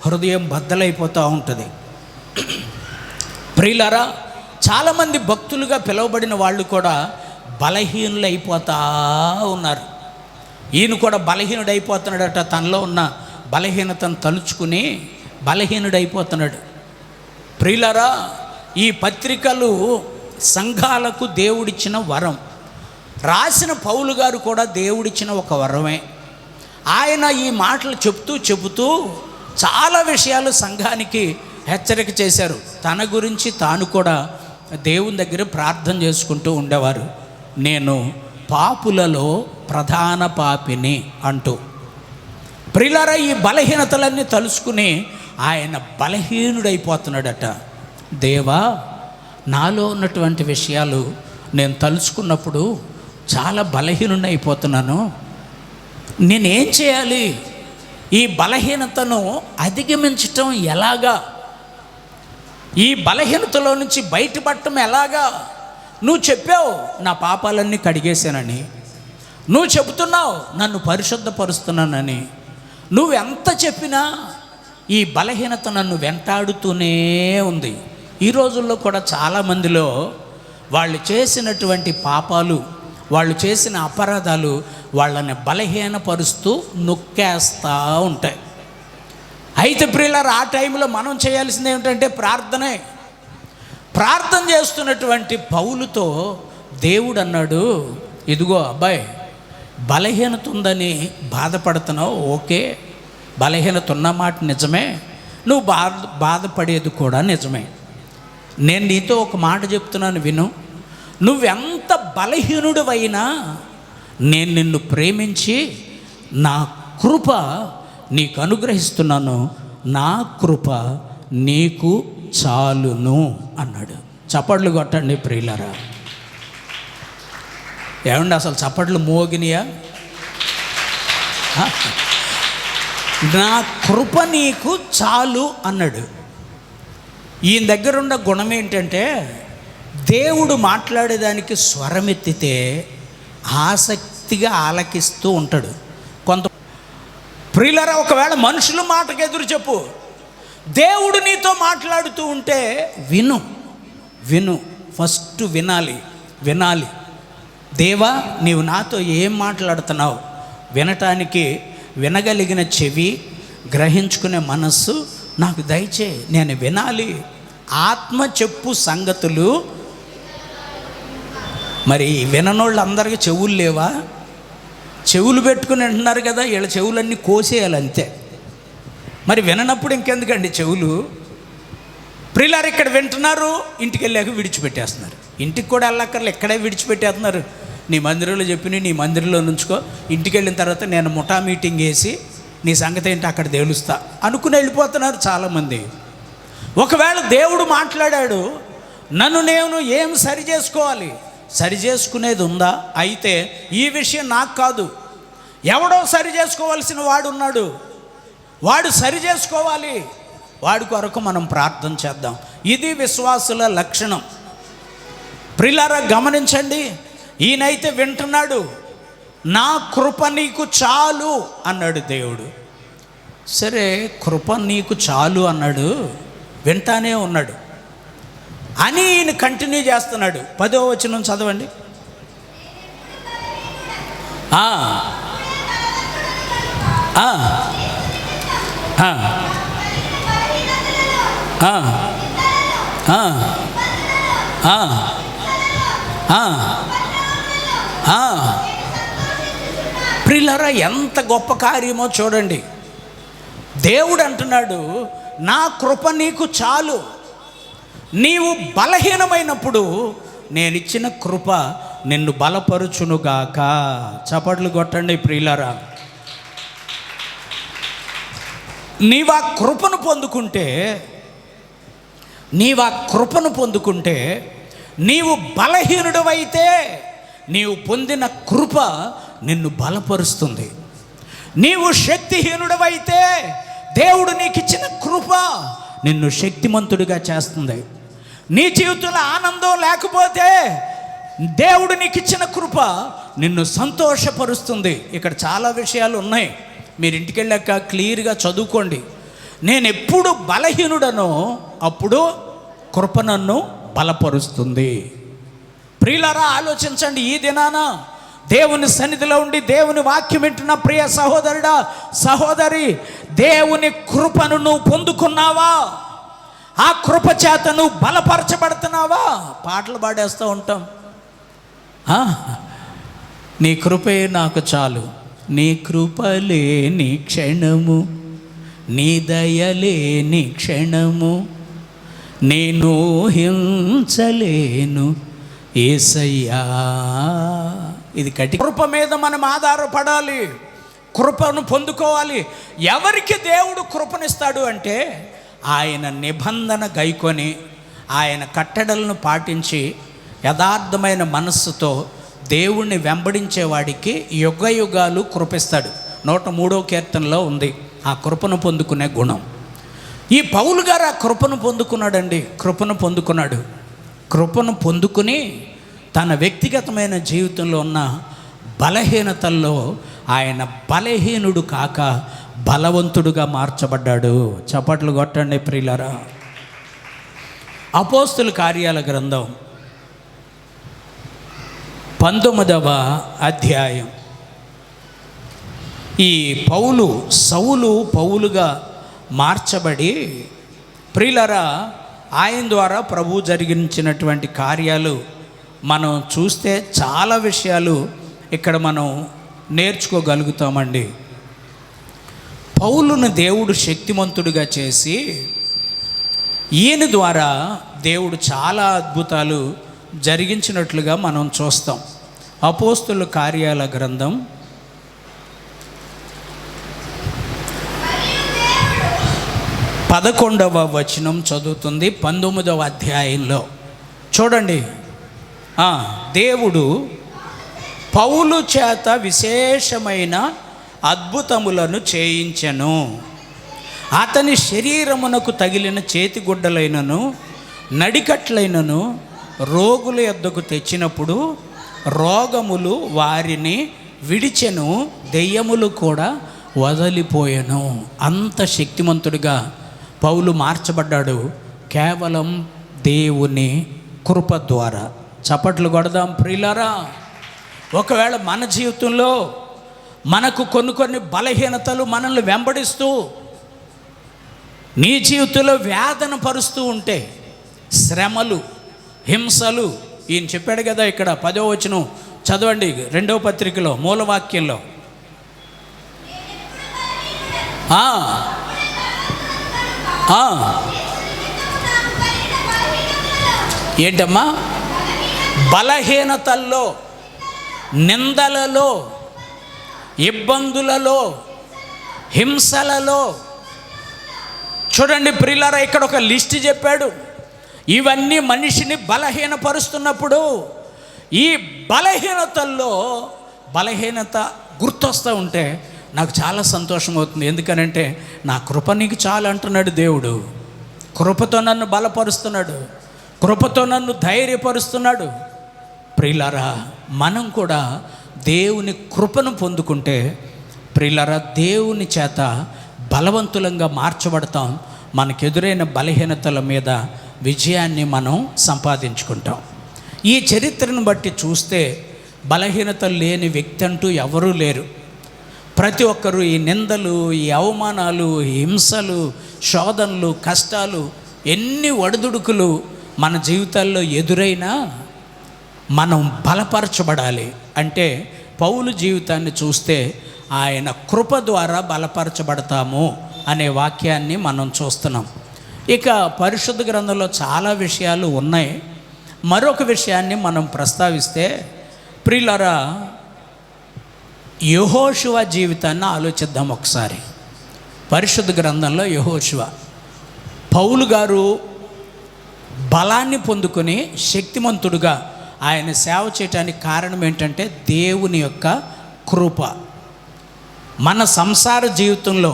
హృదయం బద్దలైపోతూ ఉంటుంది. ప్రియులారా, చాలామంది భక్తులుగా పిలువబడిన వాళ్ళు కూడా బలహీనులు అయిపోతూ ఉన్నారు. ఈయన కూడా బలహీనుడైపోతున్నాడట. తనలో ఉన్న బలహీనతను తలుచుకుని బలహీనుడైపోతున్నాడు. ప్రియులారా, ఈ పత్రికలు సంఘాలకు దేవుడిచ్చిన వరం. రాసిన పౌలు గారు కూడా దేవుడిచ్చిన ఒక వరమే. ఆయన ఈ మాటలు చెబుతూ చాలా విషయాలు సంఘానికి హెచ్చరిక చేశారు. తన గురించి తాను కూడా దేవుని దగ్గర ప్రార్థన చేసుకుంటూ ఉండేవారు. నేను పాపులలో ప్రధాన పాపిని అంటూ. ప్రియులారా, ఈ బలహీనతలన్నీ తలుసుకుని ఆయన బలహీనుడైపోతున్నాడట. దేవా, నాలో ఉన్నటువంటి విషయాలు నేను తలుచుకున్నప్పుడు చాలా బలహీనుడిని అయిపోతున్నాను. నేనేం చేయాలి? ఈ బలహీనతను అధిగమించటం ఎలాగా? ఈ బలహీనతలో నుంచి బయటపడటం ఎలాగా? నువ్వు చెప్పావు నా పాపాలన్నీ కడిగేశానని, నువ్వు చెబుతున్నావు నన్ను పరిశుద్ధపరుస్తున్నానని. నువ్వెంత చెప్పినా ఈ బలహీనత నన్ను వెంటాడుతూనే ఉంది. ఈ రోజుల్లో కూడా చాలామందిలో వాళ్ళు చేసినటువంటి పాపాలు, వాళ్ళు చేసిన అపరాధాలు వాళ్ళని బలహీనపరుస్తూ నొక్కేస్తూ ఉంటాయి. అయితే ప్రియులారా, ఆ టైంలో మనం చేయాల్సింది ఏమిటంటే ప్రార్థన చేస్తున్నటువంటి పౌలుతో దేవుడు అన్నాడు, ఇదిగో అబ్బాయి, బలహీనత ఉందని బాధపడుతున్నావు, ఓకే, బలహీనత ఉన్నమాట నిజమే, నువ్వు బాధపడేది కూడా నిజమే. నేను నీతో ఒక మాట చెప్తున్నాను, విను. నువ్వెంత బలహీనుడివైనా నేను నిన్ను ప్రేమించి నా కృప నీకు అనుగ్రహిస్తున్నాను, నా కృప నీకు చాలును అన్నాడు. చప్పట్లు కొట్టండి ప్రియులారా. ఏమండి, అసలు చప్పట్లు మోగినాయా? నా కృప నీకు చాలు అన్నాడు. ఈయన దగ్గర ఉన్న గుణం ఏంటంటే దేవుడు మాట్లాడేదానికి స్వరమెత్తితే ఆసక్తిగా ఆలకిస్తూ ఉంటాడు. కొంత ప్రియులరా, ఒకవేళ మనుషుల మాటకు ఎదురు చెప్పు, దేవుడు నీతో మాట్లాడుతూ ఉంటే విను విను ఫస్ట్ వినాలి. దేవా, నీవు నాతో ఏం మాట్లాడుతున్నావు వినటానికి వినగలిగిన చెవి, గ్రహించుకునే మనస్సు నాకు దయచే, నేను వినాలి. ఆత్మ చెప్పు సంగతులు. మరి విననోళ్ళు అందరికీ చెవులు లేవా? చెవులు పెట్టుకుని అంటున్నారు కదా, వీళ్ళ చెవులన్నీ కోసేయాలి అంతే. మరి విననప్పుడు ఇంకెందుకండి చెవులు? ప్రియులారు, ఇక్కడ వింటున్నారు, ఇంటికి వెళ్ళాక విడిచిపెట్టేస్తున్నారు. ఇంటికి కూడా వెళ్ళక్కర్లు, ఎక్కడే విడిచిపెట్టేస్తున్నారు. నీ మందిరంలో చెప్పి నీ మందిరంలో నుంచుకో, ఇంటికి వెళ్ళిన తర్వాత నేను ముఠా మీటింగ్ వేసి నీ సంగతి ఏంటి అక్కడ తేలుస్తా అనుకుని వెళ్ళిపోతున్నారు చాలామంది. ఒకవేళ దేవుడు మాట్లాడాడు, నన్ను నేను ఏం సరి చేసుకోవాలి, సరి చేసుకునేది ఉందా? అయితే ఈ విషయం నాకు కాదు, ఎవడో సరి చేసుకోవాల్సిన వాడు ఉన్నాడు, వాడు సరి చేసుకోవాలి. వాడి కొరకు మనం ప్రార్థన చేద్దాం. ఇది విశ్వాసుల లక్షణం. ప్రియులారా, గమనించండి, ఈయనైతే వింటున్నాడు. నా కృప నీకు చాలు అన్నాడు దేవుడు. సరే, కృప నీకు చాలు అన్నాడు, వింటానే ఉన్నాడు అని ఈయన కంటిన్యూ చేస్తున్నాడు. 10వ వచనం చదవండి. ప్రియులారా, ఎంత గొప్ప కార్యమో చూడండి. దేవుడు అంటున్నాడు, నా కృప నీకు చాలు. నీవు బలహీనమైనప్పుడు నేనిచ్చిన కృప నిన్ను బలపరుచునుగాక. చప్పట్లు కొట్టండి ప్రియులారా. నీవు ఆ కృపను పొందుకుంటే నీవు బలహీనుడవైతే నీవు పొందిన కృప నిన్ను బలపరుస్తుంది. నీవు శక్తిహీనుడవైతే దేవుడు నీకు ఇచ్చిన కృప నిన్ను శక్తిమంతుడిగా చేస్తుంది. నీ జీవితంలో ఆనందం లేకపోతే దేవుడు నీకు ఇచ్చిన కృప నిన్ను సంతోషపరుస్తుంది. ఇక్కడ చాలా విషయాలు ఉన్నాయి, మీరు ఇంటికి వెళ్ళాక క్లియర్గా చదువుకోండి. నేను ఎప్పుడు బలహీనుడనో అప్పుడు కృప నన్ను బలపరుస్తుంది. ప్రియులారా, ఆలోచించండి. ఈ దినాన దేవుని సన్నిధిలో ఉండి దేవుని వాక్యం వింటున్న ప్రియ సహోదరుడా, సహోదరి, దేవుని కృపను నువ్వు పొందుకున్నావా? ఆ కృప చేత నువ్వు బలపరచబడుతున్నావా? పాటలు పాడేస్తూ ఉంటాం, నీ కృపే నాకు చాలు, నీ కృపలేని క్షణము, నీ దయలేని క్షణము నేను హించలేను యేసయ్యా. ఇది కృప మీద మనం ఆధారపడాలి, కృపను పొందుకోవాలి. ఎవరికి దేవుడు కృపనిస్తాడు అంటే ఆయన నిబంధన గైకొని ఆయన కట్టడలను పాటించి యథార్థమైన మనస్సుతో దేవుణ్ణి వెంబడించేవాడికి యుగ యుగాలు కృపిస్తాడు. 103వ కీర్తనలో ఉంది ఆ కృపను పొందుకునే గుణం. ఈ పౌలు గారు ఆ కృపను పొందుకున్నాడండి. కృపను పొందుకుని తన వ్యక్తిగతమైన జీవితంలో ఉన్న బలహీనతల్లో ఆయన బలహీనుడు కాక బలవంతుడుగా మార్చబడ్డాడు. చప్పట్లు కొట్టండి ప్రియులారా. అపోస్తుల కార్యాల గ్రంథం 19వ అధ్యాయం. ఈ సౌలు పౌలుగా మార్చబడి, ప్రియులారా, ఆయన ద్వారా ప్రభు జరిగించినటువంటి కార్యాలు మనం చూస్తే చాలా విషయాలు ఇక్కడ మనం నేర్చుకోగలుగుతామండి. పౌలును దేవుడు శక్తిమంతుడిగా చేసి ఈయన ద్వారా దేవుడు చాలా అద్భుతాలు జరిగించినట్లుగా మనం చూస్తాం. అపోస్తుల కార్యాల గ్రంథం 11వ వచనం చదువుతుంది 19వ అధ్యాయంలో. చూడండి, దేవుడు పౌలు చేత విశేషమైన అద్భుతములను చేయించెను. అతని శరీరమునకు తగిలిన చేతిగుడ్డలైనను నడికట్లైనను రోగుల యొద్దకు తెచ్చినప్పుడు రోగములు వారిని విడిచెను, దెయ్యములు కూడా వదిలిపోయెను. అంత శక్తిమంతుడిగా పౌలు మార్చబడ్డాడు కేవలం దేవుని కృప ద్వారా. చప్పట్లు కొడదాం ప్రియులారా. ఒకవేళ మన జీవితంలో మనకు కొన్ని బలహీనతలు మనల్ని వెంబడిస్తూ నీ జీవితంలో వేదన పరుస్తూ ఉంటే, శ్రమలు, హింసలు, ఈయన చెప్పాడు కదా ఇక్కడ 10వ వచనం చదవండి 2వ పత్రికలో మూలవాక్యంలో. ఏంటమ్మా? బలహీనతల్లో, నిందలలో, ఇబ్బందులలో, హింసలలో. చూడండి ప్రియులారా, ఇక్కడ ఒక లిస్ట్ చెప్పాడు. ఇవన్నీ మనిషిని బలహీనపరుస్తున్నప్పుడు ఈ బలహీనతల్లో బలహీనత గుర్తొస్తూ ఉంటే నాకు చాలా సంతోషం అవుతుంది. ఎందుకనంటే నా కృప నీకు చాలు అంటున్నాడు దేవుడు. కృపతో నన్ను బలపరుస్తున్నాడు, కృపతో నన్ను ధైర్యపరుస్తున్నాడు. ప్రియులారా, మనం కూడా దేవుని కృపను పొందుకుంటే ప్రియులారా, దేవుని చేత బలవంతులంగా మార్చబడతాం. మనకెదురైన బలహీనతల మీద విజయాన్ని మనం సంపాదించుకుంటాం. ఈ చరిత్రను బట్టి చూస్తే బలహీనతలు లేని వ్యక్తి అంటూ ఎవరూ లేరు. ప్రతి ఒక్కరూ ఈ నిందలు, ఈ అవమానాలు, ఈ హింసలు, శోధనలు, కష్టాలు, ఎన్ని ఒడిదుడుకులు మన జీవితాల్లో ఎదురైనా మనం బలపరచబడాలి. అంటే పౌలు జీవితాన్ని చూస్తే ఆయన కృప ద్వారా బలపరచబడతాము అనే వాక్యాన్ని మనం చూస్తున్నాం. ఇక పరిశుద్ధ గ్రంథంలో చాలా విషయాలు ఉన్నాయి. మరొక విషయాన్ని మనం ప్రస్తావిస్తే ప్రియులారా, యెహోషువ జీవితాన్ని ఆలోచిద్దాం ఒకసారి. పరిశుద్ధ గ్రంథంలో యెహోషువ, పౌలు గారు బలాన్ని పొందుకొని శక్తిమంతుడుగా ఆయన సేవ చేయడానికి కారణం ఏంటంటే దేవుని యొక్క కృప. మన సంసార జీవితంలో,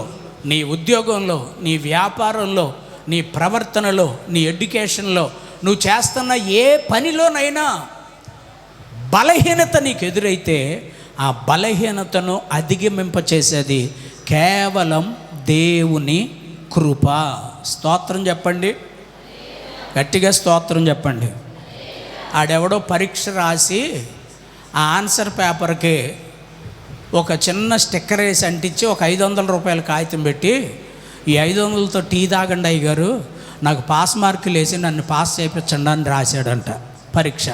నీ ఉద్యోగంలో, నీ వ్యాపారంలో, నీ ప్రవర్తనలో, నీ ఎడ్యుకేషన్లో, నువ్వు చేస్తున్న ఏ పనిలోనైనా బలహీనత నీకు ఎదురైతే ఆ బలహీనతను అధిగమింపచేసేది కేవలం దేవుని కృప. స్తోత్రం చెప్పండి, గట్టిగా స్తోత్రం చెప్పండి. ఆడెవడో పరీక్ష రాసి ఆ ఆన్సర్ పేపర్కి ఒక చిన్న స్టిక్కర్ వేసి అంటించి ఒక 500 రూపాయల కాగితం పెట్టి, ఈ 500లతో టీ తాగండి అయ్యగారు, నాకు పాస్ మార్కులు వేసి నన్ను పాస్ చేయించండి అని రాశాడంట. పరీక్ష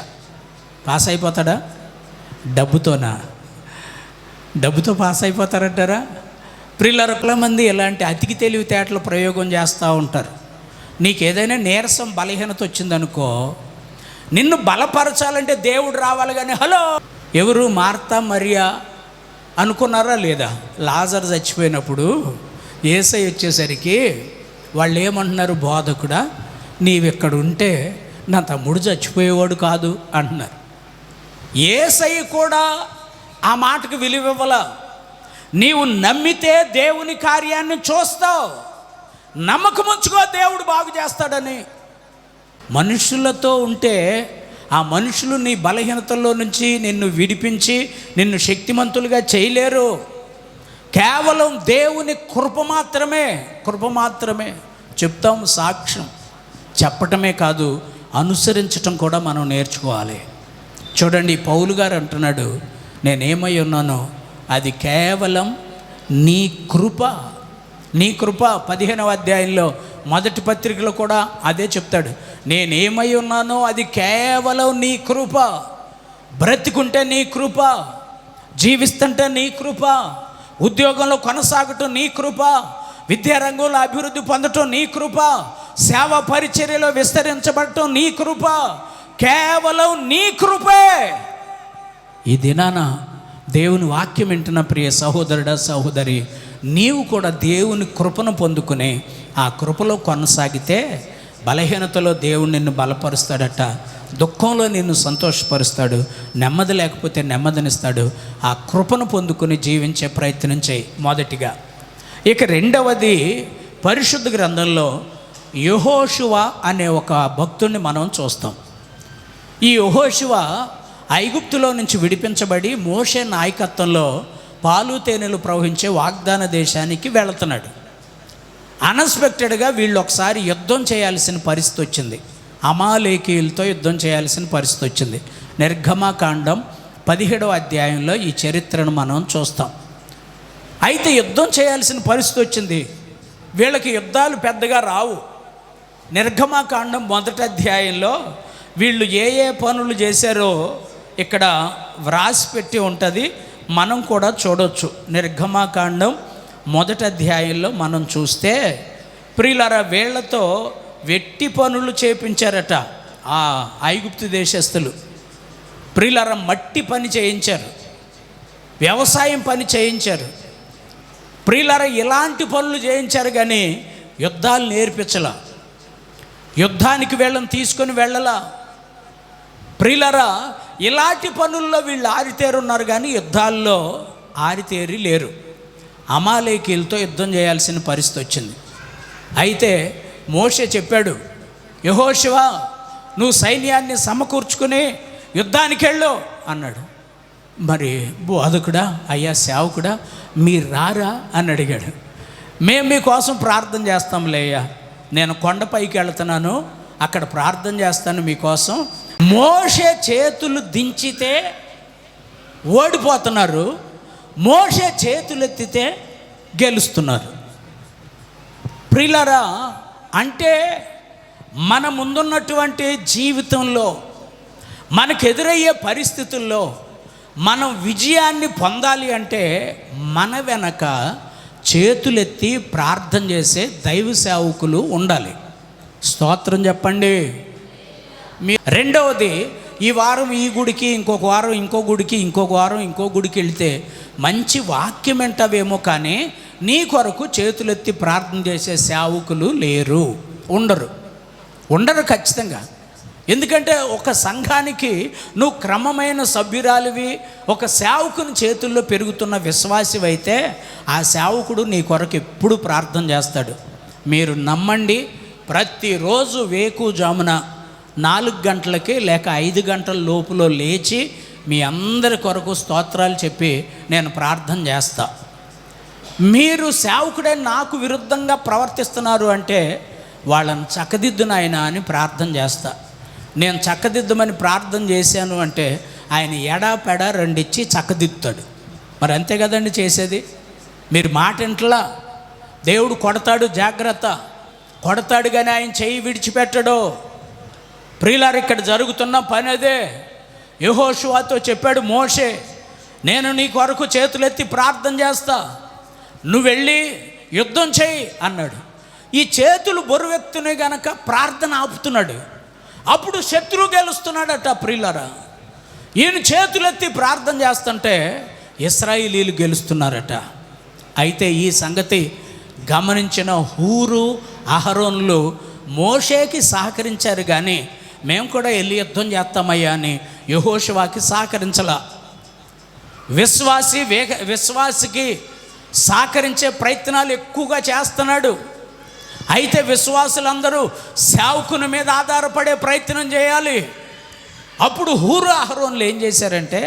పాస్ అయిపోతాడా? డబ్బుతోనా? డబ్బుతో పాస్ అయిపోతారంటారా? ప్రియులారా, మంది ఇలాంటి అతికి తెలివితేటలు ప్రయోగం చేస్తూ ఉంటారు. నీకు ఏదైనా నీరసం, బలహీనత వచ్చిందనుకో, నిన్ను బలపరచాలంటే దేవుడు రావాలి. కానీ హలో, ఎవరు మార్తా మరియా అనుకున్నారా లేదా? లాజరు చచ్చిపోయినప్పుడు యేసయ్య వచ్చేసరికి వాళ్ళు ఏమంటున్నారు? బోధకుడా, నీవెక్కడ ఉంటే నా తమ్ముడు చచ్చిపోయేవాడు కాదు అంటున్నారు. యేసయ్య కూడా ఆ మాటకు విలువివ్వాల. నీవు నమ్మితే దేవుని కార్యాన్ని చూస్తావు, నమ్మకం ఉంచుకో, దేవుడు బాగు చేస్తాడని. మనుషులతో ఉంటే ఆ మనుషులు నీ బలహీనతల్లో నుంచి నిన్ను విడిపించి నిన్ను శక్తిమంతులుగా చేయలేరు. కేవలం దేవుని కృప మాత్రమే చెప్తాం. సాక్ష్యం చెప్పటమే కాదు, అనుసరించటం కూడా మనం నేర్చుకోవాలి. చూడండి, పౌలు గారు అంటున్నాడు, నేనేమై ఉన్నానో అది కేవలం నీ కృప. నీ కృప 15వ అధ్యాయంలో మొదటి పత్రికలో కూడా అదే చెప్తాడు. నేనేమై ఉన్నానో అది కేవలం నీ కృప. బ్రతికుంటే నీ కృప, జీవిస్తుంటే నీ కృప, ఉద్యోగంలో కొనసాగటం నీ కృప, విద్యారంగంలో అభివృద్ధి పొందటం నీ కృప, సేవా పరిచర్యలో విస్తరించబడటం నీ కృప, కేవలం నీ కృపే. ఈ దినాన దేవుని వాక్యం వింటున్న ప్రియ సహోదరుడా, సహోదరి, నీవు కూడా దేవుని కృపను పొందుకుని ఆ కృపలో కొనసాగితే బలహీనతలో దేవుడు నిన్ను బలపరుస్తాడట, దుఃఖంలో నిన్ను సంతోషపరుస్తాడు, నెమ్మది లేకపోతే నెమ్మదినిస్తాడు. ఆ కృపను పొందుకుని జీవించే ప్రయత్నం చేయి మొదటిగా. ఇక రెండవది, పరిశుద్ధ గ్రంథంలో యెహోషువ అనే ఒక భక్తుడిని మనం చూస్తాం. ఈ యెహోషువ ఐగుప్తులో నుంచి విడిపించబడి మోషే నాయకత్వంలో పాలు తేనెలు ప్రవహించే వాగ్దాన దేశానికి వెళుతున్నాడు. అన్ఎక్స్పెక్టెడ్గా వీళ్ళు ఒకసారి యుద్ధం చేయాల్సిన పరిస్థితి వచ్చింది. అమాలేకీయులతో యుద్ధం చేయాల్సిన పరిస్థితి వచ్చింది. నిర్గమకాండం 17వ అధ్యాయంలో ఈ చరిత్రను మనం చూస్తాం. అయితే యుద్ధం చేయాల్సిన పరిస్థితి వచ్చింది. వీళ్ళకి యుద్ధాలు పెద్దగా రావు. నిర్గమకాండం 1వ అధ్యాయంలో వీళ్ళు ఏ ఏ పనులు చేశారో ఇక్కడ వ్రాసి పెట్టి ఉంటుంది, మనం కూడా చూడొచ్చు. నిర్గమకాండం 1వ అధ్యాయంలో మనం చూస్తే, ప్రియులారా, వీళ్ళతో వెట్టి పనులు చేపించారట ఆ ఐగుప్తు దేశస్థులు. ప్రియులారా, మట్టి పని చేయించారు, వ్యవసాయం పని చేయించారు. ప్రియులారా, ఇలాంటి పనులు చేయించారు కానీ యుద్ధాలు నేర్పించలా, యుద్ధానికి వీళ్ళని తీసుకొని వెళ్ళలా. ప్రియులారా, ఇలాంటి పనుల్లో వీళ్ళు ఆరితేరున్నారు కానీ యుద్ధాల్లో ఆరితేరి లేరు. అమాలేకీలతో యుద్ధం చేయాల్సిన పరిస్థితి వచ్చింది. అయితే మోషే చెప్పాడు, యెహోషువ, నువ్వు సైన్యాన్ని సమకూర్చుకుని యుద్ధానికి వెళ్ళు అన్నాడు. మరి బోధకుడా, అయ్యా సేవకుడా, మీరు రారా అని అడిగాడు. మేము మీకోసం ప్రార్థన చేస్తాంలే అయ్యా, నేను కొండపైకి వెళ్తున్నాను, అక్కడ ప్రార్థన చేస్తాను మీకోసం. మోషే చేతులు దించితే ఓడిపోతున్నారు, మోషే చేతులు ఎత్తితే గెలుస్తున్నారు. ప్రియులారా, అంటే మన ముందున్నటువంటి జీవితంలో మనకు ఎదురయ్యే పరిస్థితుల్లో మనం విజయాన్ని పొందాలి అంటే మన వెనక చేతులెత్తి ప్రార్థన చేసే దైవ సేవకులు ఉండాలి. స్తోత్రం చెప్పండి. రెండవది, ఈ వారం ఈ గుడికి, ఇంకొక వారం ఇంకో గుడికి, ఇంకొక వారం ఇంకో గుడికి వెళితే మంచి వాక్యం వింటావేమో కానీ నీ కొరకు చేతులెత్తి ప్రార్థన చేసే సేవకులు లేరు, ఉండరు ఖచ్చితంగా. ఎందుకంటే ఒక సంఘానికి నువ్వు క్రమమైన సభ్యురాలివి, ఒక సేవకుని చేతుల్లో పెరుగుతున్న విశ్వాసివైతే ఆ సేవకుడు నీ కొరకు ఎప్పుడు ప్రార్థన చేస్తాడు. మీరు నమ్మండి, ప్రతిరోజు వేకుజామున 4 గంటలకి లేక 5 గంటల లోపులో లేచి మీ అందరి కొరకు స్తోత్రాలు చెప్పి నేను ప్రార్థన చేస్తా. మీరు సేవకుడే నాకు విరుద్ధంగా ప్రవర్తిస్తున్నారు అంటే వాళ్ళని చక్కదిద్దు నాయనా అని ప్రార్థన చేస్తా. నేను చక్కదిద్దమని ప్రార్థన చేశాను అంటే ఆయన ఎడాపెడ రెండిచ్చి చక్కదిద్దుతాడు. మరి అంతే కదండి చేసేది. మీరు మాట ఇంట్లా, దేవుడు కొడతాడు, జాగ్రత్త, కొడతాడు కానీ ఆయన చెయ్యి విడిచిపెట్టడు. ప్రియులారు, ఇక్కడ జరుగుతున్న పని అదే. యెహోషువతో చెప్పాడు మోషే, నేను నీ కొరకు చేతులెత్తి ప్రార్థన చేస్తా, నువ్వు వెళ్ళి యుద్ధం చేయి అన్నాడు. ఈ చేతులు బరువెత్తునే గనక ప్రార్థన ఆపుతున్నాడు. అప్పుడు శత్రువు గెలుస్తున్నాడట. ప్రియులారా, ఈయన చేతులెత్తి ప్రార్థన చేస్తుంటే ఇశ్రాయేలీలు గెలుస్తున్నారట. అయితే ఈ సంగతి గమనించిన హూరు, అహరోన్లు మోషేకి సహకరించారు కానీ మేము కూడా వెళ్ళి యుద్ధం చేస్తామయ్యా అని యెహోషువకి సహకరించలా. విశ్వాసికి సహకరించే ప్రయత్నాలు ఎక్కువగా చేస్తున్నాడు. అయితే విశ్వాసులందరూ సేవకుని మీద ఆధారపడే ప్రయత్నం చేయాలి. అప్పుడు హూరు, అహరోన్లు ఏం చేశారంటే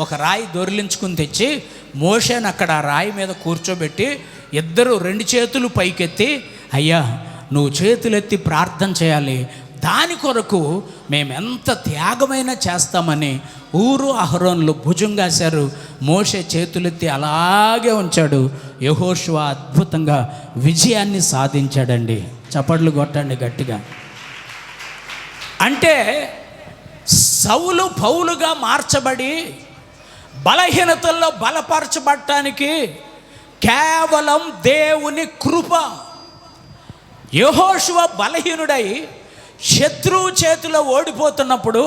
ఒక రాయి దొరిలించుకుని తెచ్చి మోషేని అక్కడ ఆ రాయి మీద కూర్చోబెట్టి ఇద్దరు 2 చేతులు పైకెత్తి, అయ్యా నువ్వు చేతులెత్తి ప్రార్థన చేయాలి, దాని కొరకు మేమెంత త్యాగమైనా చేస్తామని ఊరు అహరోన్లు భుజంగాశారు. మోషే చేతులెత్తి అలాగే ఉంచాడు. యెహోషువ అద్భుతంగా విజయాన్ని సాధించాడండి. చప్పట్లు కొట్టండి గట్టిగా. అంటే సౌలు పౌలుగా మార్చబడి బలహీనతల్లో బలపరచబడటానికి కేవలం దేవుని కృప. యెహోషువ బలహీనుడై శత్రువు చేతిలో ఓడిపోతున్నప్పుడు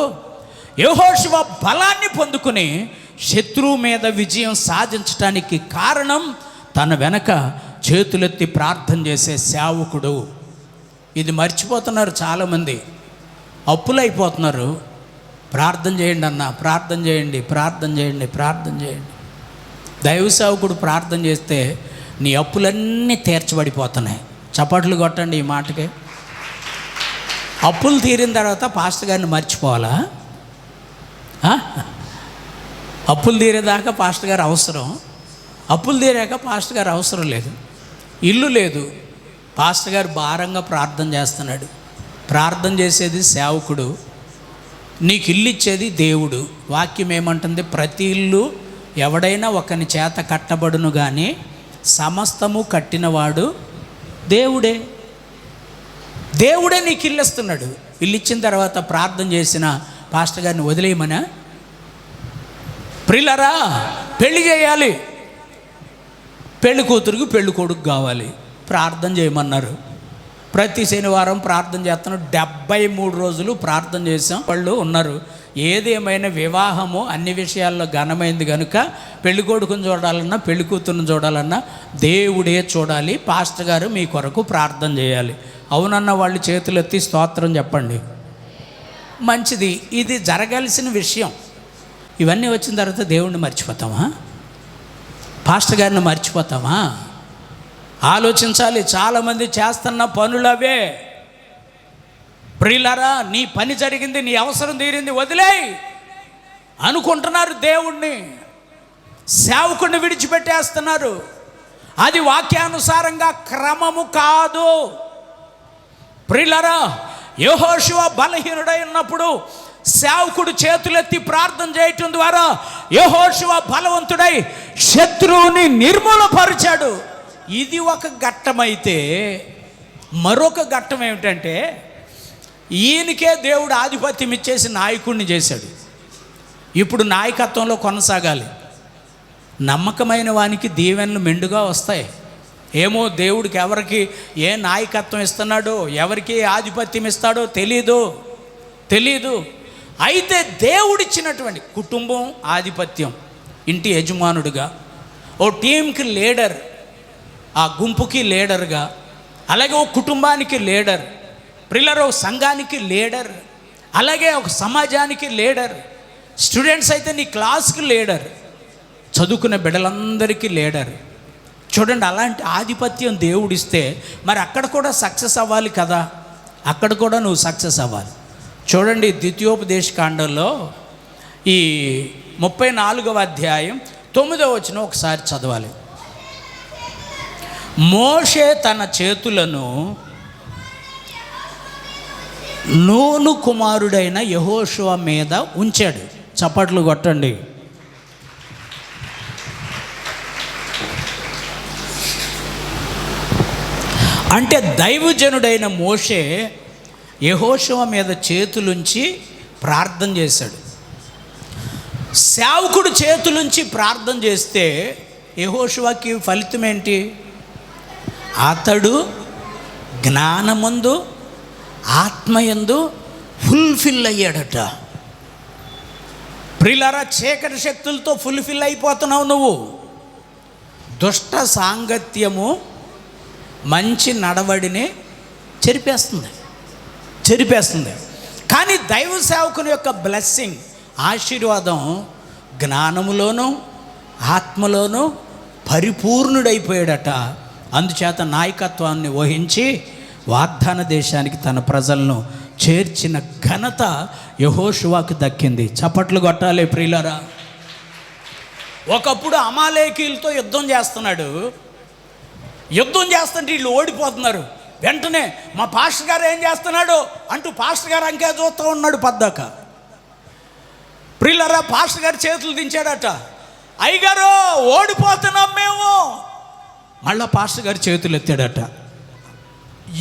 యెహోషువ బలాన్ని పొందుకుని శత్రువు మీద విజయం సాధించడానికి కారణం తన వెనక చేతులెత్తి ప్రార్థన చేసే సేవకుడు. ఇది మర్చిపోతున్నారు చాలామంది, అప్పులు అయిపోతున్నారు. ప్రార్థన చేయండి అన్న, ప్రార్థన చేయండి, ప్రార్థన చేయండి, ప్రార్థన చేయండి. దైవ సేవకుడు ప్రార్థన చేస్తే నీ అప్పులన్నీ తీర్చబడిపోతున్నాయి. చప్పట్లు కొట్టండి ఈ మాటకి. అప్పులు తీరిన తర్వాత పాస్టర్ గారిని మర్చిపోవాలా? అప్పులు తీరేదాకా పాస్టర్ గారు అవసరం, అప్పులు తీరాక పాస్టర్ గారు అవసరం లేదు. ఇల్లు లేదు, పాస్టర్ గారు భారంగా ప్రార్థన చేస్తున్నాడు. ప్రార్థన చేసేది సేవకుడు, నీకు ఇల్లు ఇచ్చేది దేవుడు. వాక్యం ఏమంటుంది? ప్రతి ఇల్లు ఎవడైనా ఒకని చేత కట్టబడును కానీ సమస్తము కట్టినవాడు దేవుడే. దేవుడే నీకు ఇల్లు ఇస్తున్నాడు. ఇల్లు ఇచ్చిన తర్వాత ప్రార్థన చేసిన పాస్టర్ గారిని వదిలేయమనా? ప్రియులారా, పెళ్లి చేయాలి, పెళ్లి కూతురుకు పెళ్లి కొడుకు కావాలి, ప్రార్థన చేయమన్నారు. ప్రతి శనివారం ప్రార్థన చేస్తున్నాం. 73 రోజులు ప్రార్థన చేసాం. వాళ్ళు ఉన్నారు. ఏదేమైనా వివాహము అన్ని విషయాల్లో ఘనమైంది కనుక పెళ్లి కొడుకుని చూడాలన్నా పెళ్లి కూతురుని చూడాలన్నా దేవుడే చూడాలి. పాస్టర్ గారు మీ కొరకు ప్రార్థన చేయాలి. అవునన్న వాళ్ళు చేతులు ఎత్తి స్తోత్రం చెప్పండి. మంచిది, ఇది జరగాల్సిన విషయం. ఇవన్నీ వచ్చిన తర్వాత దేవుణ్ణి మర్చిపోతామా? పాస్టర్ గారిని మర్చిపోతామా? ఆలోచించాలి. చాలామంది చేస్తున్న పనులవే. ప్రియులారా, నీ పని జరిగింది, నీ అవసరం తీరింది, వదిలేయ్ అనుకుంటున్నారు. దేవుణ్ణి, సేవకుడిని విడిచిపెట్టేస్తున్నారు. అది వాక్యానుసారంగా క్రమము కాదు. ప్రియులారా, యెహోషువ బలహీనుడై ఉన్నప్పుడు సేవకుడు చేతులెత్తి ప్రార్థన చేయటం ద్వారా యెహోషువ బలవంతుడై శత్రువుని నిర్మూలపరిచాడు. ఇది ఒక ఘట్టమైతే, మరొక ఘట్టం ఏమిటంటే ఈయనకే దేవుడు ఆధిపత్యం ఇచ్చేసి నాయకుడిని చేశాడు. ఇప్పుడు నాయకత్వంలో కొనసాగాలి. నమ్మకమైన వానికి దీవెనలు మెండుగా వస్తాయి. ఏమో దేవుడికి ఎవరికి ఏ నాయకత్వం ఇస్తున్నాడో, ఎవరికి ఆధిపత్యం ఇస్తాడో తెలీదు. అయితే దేవుడిచ్చినటువంటి కుటుంబం ఆధిపత్యం, ఇంటి యజమానుడిగా, ఓ టీంకి లీడర్, ఆ గుంపుకి లీడర్గా, అలాగే ఓ కుటుంబానికి లీడర్, ప్రియులారా సంఘానికి లీడర్, అలాగే ఒక సమాజానికి లీడర్, స్టూడెంట్స్ అయితే నీ క్లాస్కి లీడర్, చదువుకునే బిడ్డలందరికీ లీడర్. చూడండి, అలాంటి ఆధిపత్యం దేవుడిస్తే మరి అక్కడ కూడా సక్సెస్ అవ్వాలి కదా, అక్కడ కూడా నువ్వు సక్సెస్ అవ్వాలి. చూడండి, ద్వితీయోపదేశకాండంలో ఈ 34వ అధ్యాయం 9వ వచనం ఒకసారి చదవాలి. మోషే తన చేతులను నూను కుమారుడైన యెహోషువ మీద ఉంచాడు. చప్పట్లు కొట్టండి. అంటే దైవజనుడైన మోషే యెహోషువ మీద చేతులుంచి ప్రార్థన చేశాడు. సేవకుడు చేతులుంచి ప్రార్థన చేస్తే యెహోషువకి ఫలితం ఏంటి? అతడు జ్ఞానమందు ఆత్మయందు ఫుల్ఫిల్ అయ్యాడట. ప్రియులారా, చీకటి శక్తులతో ఫుల్ఫిల్ అయిపోతున్నావు నువ్వు. దుష్ట సాంగత్యము మంచి నడవడిని చెరిపేస్తుంది. కానీ దైవ సేవకుని యొక్క బ్లెస్సింగ్, ఆశీర్వాదం జ్ఞానములోనూ ఆత్మలోనూ పరిపూర్ణుడైపోయాడట. అందుచేత నాయకత్వాన్ని వహించి వాగ్దాన దేశానికి తన ప్రజలను చేర్చిన ఘనత యెహోషువకు దక్కింది. చప్పట్లు కొట్టాలి ప్రియులారా. ఒకప్పుడు అమాలేకీలతో యుద్ధం చేస్తున్నాడు. యుద్ధం చేస్తుంటే వీళ్ళు ఓడిపోతున్నారు. వెంటనే మా పాస్టర్ గారు ఏం చేస్తున్నాడు అంటూ పాస్టర్ గారు అంకే చూస్తూ ఉన్నాడు పద్దాక. ప్రియులారా, పాస్టర్ గారు చేతులు దించాడట. అయ్యగారు ఓడిపోతున్నాం మేము. మళ్ళా పాస్టర్ గారు చేతులు ఎత్తాడట.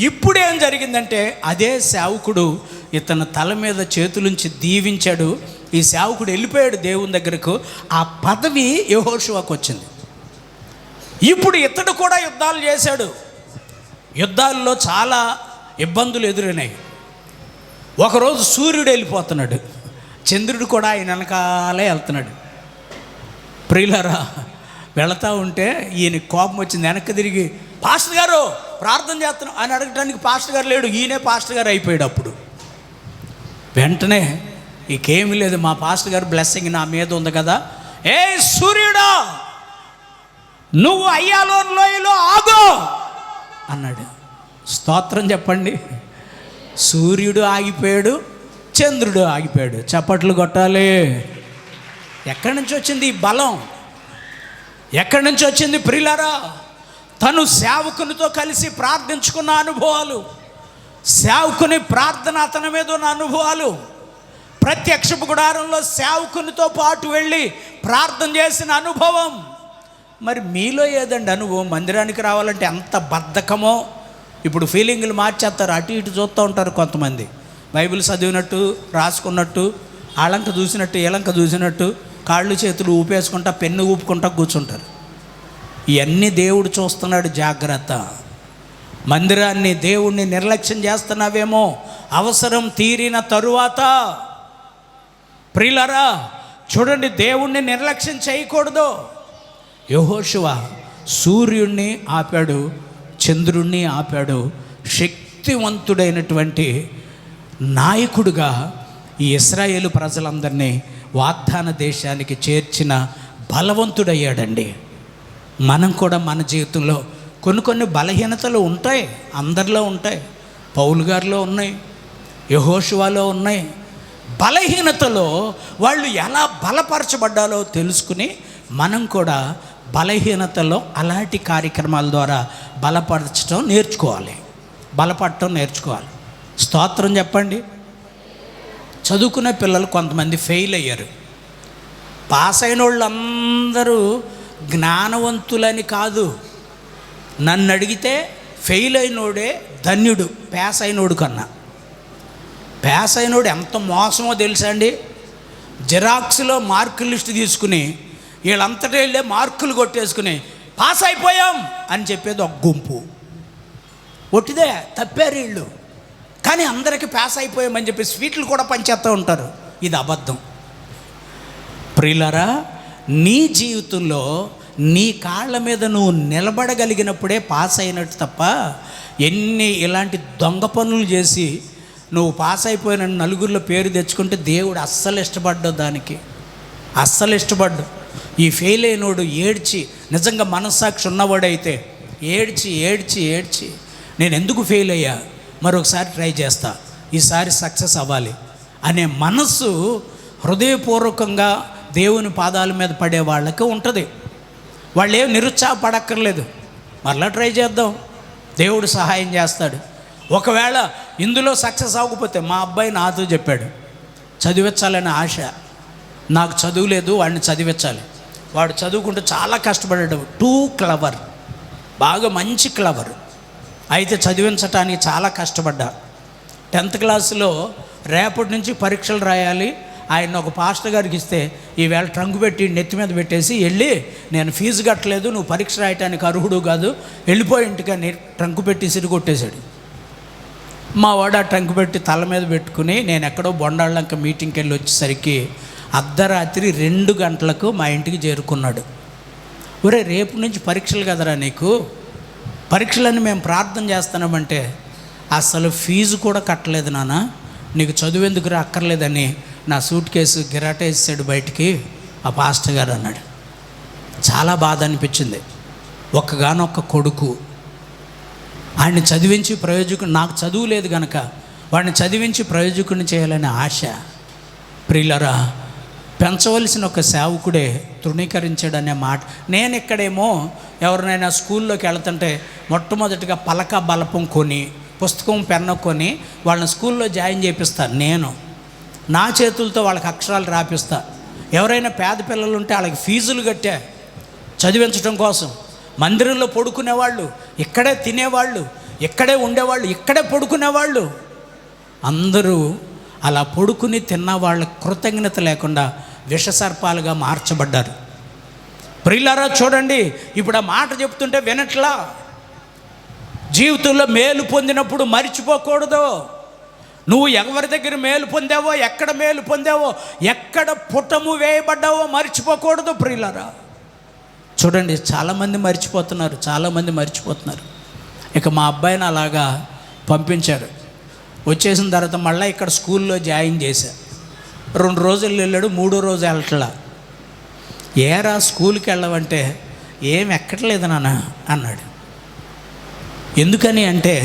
ఇప్పుడేం జరిగిందంటే అదే సేవకుడు ఇతని తల మీద చేతులుంచి దీవించాడు. ఈ సేవకుడు వెళ్ళిపోయాడు దేవుని దగ్గరకు. ఆ పదవి యెహోషువకు వచ్చింది. ఇప్పుడు ఇతడు కూడా యుద్ధాలు చేశాడు. యుద్ధాల్లో చాలా ఇబ్బందులు ఎదురైనాయి. ఒకరోజు సూర్యుడు వెళ్ళిపోతున్నాడు, చంద్రుడు కూడా ఆయన వెనకాలే వెళ్తున్నాడు. ప్రియులారా, వెళతా ఉంటే ఈయన కోపం వచ్చింది. వెనక్కి తిరిగి పాస్టర్ గారు ప్రార్థన చేస్తున్నాం అని అడగడానికి పాస్టర్ గారు లేడు, ఈయనే పాస్టర్ గారు అయిపోయాడు. అప్పుడు వెంటనే ఇంకేమీ లేదు, మా పాస్టర్ గారు బ్లెస్సింగ్ నా మీద ఉంది కదా, ఏ సూర్యుడా నువ్వు అయ్యాలోని లోయలో ఆగు అన్నాడు. స్తోత్రం చెప్పండి. సూర్యుడు ఆగిపోయాడు, చంద్రుడు ఆగిపోయాడు. చప్పట్లు కొట్టాలి. ఎక్కడి నుంచి వచ్చింది ఈ బలం? ఎక్కడి నుంచి వచ్చింది ప్రియులారా? తను సేవకునితో కలిసి ప్రార్థించుకున్న అనుభవాలు, సేవకుని ప్రార్థన అతని మీద ఉన్న అనుభవాలు, ప్రత్యక్షపు గుడారంలో సేవకునితో పాటు వెళ్ళి ప్రార్థన చేసిన అనుభవం. మరి మీలో ఏదండి అనుభవం? మందిరానికి రావాలంటే ఎంత బద్ధకమో. ఇప్పుడు ఫీలింగులు మార్చేస్తారు, అటు ఇటు చూస్తూ ఉంటారు కొంతమంది. బైబిల్ చదివినట్టు, రాసుకున్నట్టు, ఆళంక చూసినట్టు, ఏలంక చూసినట్టు కాళ్ళు చేతులు ఊపేసుకుంటా, పెన్ను ఊపుకుంటా కూర్చుంటారు. ఇవన్నీ దేవుడు చూస్తున్నాడు, జాగ్రత్త. మందిరాన్ని, దేవుణ్ణి నిర్లక్ష్యం చేస్తున్నావేమో అవసరం తీరిన తరువాత. ప్రియులారా చూడండి, దేవుణ్ణి నిర్లక్ష్యం చేయకూడదు. యెహోషువ సూర్యుణ్ణి ఆపాడు, చంద్రుణ్ణి ఆపాడు. శక్తివంతుడైనటువంటి నాయకుడుగా ఈ ఇశ్రాయేలు ప్రజలందరినీ వాగ్దాన దేశానికి చేర్చిన బలవంతుడయ్యాడండి. మనం కూడా మన జీవితంలో కొన్ని బలహీనతలు ఉంటాయి, అందరిలో ఉంటాయి. పౌలు గారిలో ఉన్నాయి, యెహోషువలో ఉన్నాయి. బలహీనతలో వాళ్ళు ఎలా బలపరచబడ్డాలో తెలుసుకుని మనం కూడా బలహీనతలో అలాంటి కార్యక్రమాల ద్వారా బలపరచడం నేర్చుకోవాలి, బలపడటం నేర్చుకోవాలి. స్తోత్రం చెప్పండి. చదువుకునే పిల్లలు కొంతమంది ఫెయిల్ అయ్యారు. పాస్ అయిన వాళ్ళందరూ జ్ఞానవంతులని కాదు. నన్ను అడిగితే ఫెయిల్ అయినోడే ధన్యుడు పాస్ అయినోడు కన్నా. పాస్ అయినోడు ఎంత మోసమో తెలుసా అండి? జిరాక్స్లో మార్కుల లిస్ట్ తీసుకుని వీళ్ళంతటా వెళ్ళే మార్కులు కొట్టేసుకుని పాస్ అయిపోయాం అని చెప్పేది ఒక గుంపు. ఒట్టిదే తప్పారు వీళ్ళు, కానీ అందరికీ పాస్ అయిపోయామని చెప్పి స్వీట్లు కూడా పంచేస్తూ ఉంటారు. ఇది అబద్ధం. ప్రియులారా, నీ జీవితంలో నీ కాళ్ళ మీద నువ్వు నిలబడగలిగినప్పుడే పాస్ అయినట్టు తప్ప ఎన్ని ఇలాంటి దొంగ పనులు చేసి నువ్వు పాస్ అయిపోయిన నలుగురిలో పేరు తెచ్చుకుంటే దేవుడు అస్సలు ఇష్టపడ్డావు, దానికి అస్సలు ఇష్టపడ్డు. ఈ ఫెయిల్ అయినోడు ఏడ్చి, నిజంగా మనస్సాక్షి ఉన్నవాడైతే ఏడ్చి ఏడ్చి ఏడ్చి నేను ఎందుకు ఫెయిల్ అయ్యా, మరొకసారి ట్రై చేస్తా, ఈసారి సక్సెస్ అవ్వాలి అనే మనస్సు హృదయపూర్వకంగా దేవుని పాదాల మీద పడే వాళ్ళకి ఉంటుంది. వాళ్ళు ఏం నిరుత్సాహపడక్కర్లేదు, మరలా ట్రై చేద్దాం, దేవుడు సహాయం చేస్తాడు. ఒకవేళ ఇందులో సక్సెస్ అవ్వకపోతే, మా అబ్బాయి నాతో చెప్పాడు, చదివించాలనే ఆశ, నాకు చదువు లేదు, వాడిని చదివించాలి. వాడు చదువుకుంటూ చాలా కష్టపడ్డాడు, టూ క్లవర్, బాగా మంచి క్లవర్. అయితే చదివించటానికి చాలా కష్టపడ్డా. 10th క్లాసులో రేపటి నుంచి పరీక్షలు రాయాలి, ఆయన ఒక పాస్టర్ గారికి ఇస్తే ఈవేళ ట్రంక్ పెట్టి నెత్తి మీద పెట్టేసి వెళ్ళి, నేను ఫీజు కట్టలేదు, నువ్వు పరీక్ష రాయటానికి అర్హుడు కాదు, వెళ్ళిపోయి ఇంటికని ట్రంక్ పెట్టి సిరిగొట్టేశాడు. మా వాడు ఆ ట్రంక్ పెట్టి తల మీద పెట్టుకుని నేను ఎక్కడో బొండాళ్ళంక మీటింగ్కి వెళ్ళి వచ్చేసరికి అర్ధరాత్రి 2 గంటలకు మా ఇంటికి చేరుకున్నాడు. ఒరే, రేపు నుంచి పరీక్షలు కదరా నీకు, పరీక్షలని మేము ప్రార్థన చేస్తున్నామంటే అసలు ఫీజు కూడా కట్టలేదు నాన్న, నీకు చదువు ఎందుకు అక్కర్లేదని నా సూట్ కేసు గిరాటేసాడు బయటికి ఆ పాస్టర్ గారు అన్నాడు. చాలా బాధ అనిపించింది. ఒక్కగానొక్క కొడుకు, ఆయన్ని చదివించి ప్రయోజకుడు, నాకు చదువు లేదు కనుక వాడిని చదివించి ప్రయోజకుడిని చేయాలనే ఆశ. ప్రియులరా, పెంచవలసిన ఒక సేవకుడే తృణీకరించాడనే మాట. నేను ఇక్కడేమో ఎవరినైనా స్కూల్లోకి వెళ్తుంటే మొట్టమొదటిగా పలక బలపం కొని, పుస్తకం పెన్ను కొని వాళ్ళని స్కూల్లో జాయిన్ చేపిస్తాను. నేను నా చేతులతో వాళ్ళకి అక్షరాలు రాపిస్తా. ఎవరైనా పేద పిల్లలు ఉంటే వాళ్ళకి ఫీజులు కట్టా చదివించడం కోసం. మందిరంలో పడుకునేవాళ్ళు, ఇక్కడే తినేవాళ్ళు, ఇక్కడే ఉండేవాళ్ళు, ఇక్కడే పడుకునేవాళ్ళు, అందరూ అలా పడుకుని తిన్న వాళ్ళ కృతజ్ఞత లేకుండా విషసర్పాలుగా మార్చబడ్డారు. ప్రియులారా చూడండి, ఇప్పుడు ఆ మాట చెప్తుంటే వినట్లా. జీవితంలో మేలు పొందినప్పుడు మరిచిపోకూడదు. నువ్వు ఎవరి దగ్గర మేలు పొందావో, ఎక్కడ మేలు పొందావో, ఎక్కడ పుటము వేయబడ్డావో మర్చిపోకూడదు. ప్రియులారా చూడండి, చాలామంది మర్చిపోతున్నారు. ఇక మా అబ్బాయిని అలాగా పంపించారు. వచ్చేసిన తర్వాత మళ్ళీ ఇక్కడ స్కూల్లో జాయిన్ చేశారు. 2 రోజులు వెళ్ళాడు, 3వ రోజు వెళ్ళట్లా. ఏరా స్కూల్కి వెళ్ళవంటే ఏం ఎక్కట్లేదు నాన్న అన్నాడు. ఎందుకని అంటే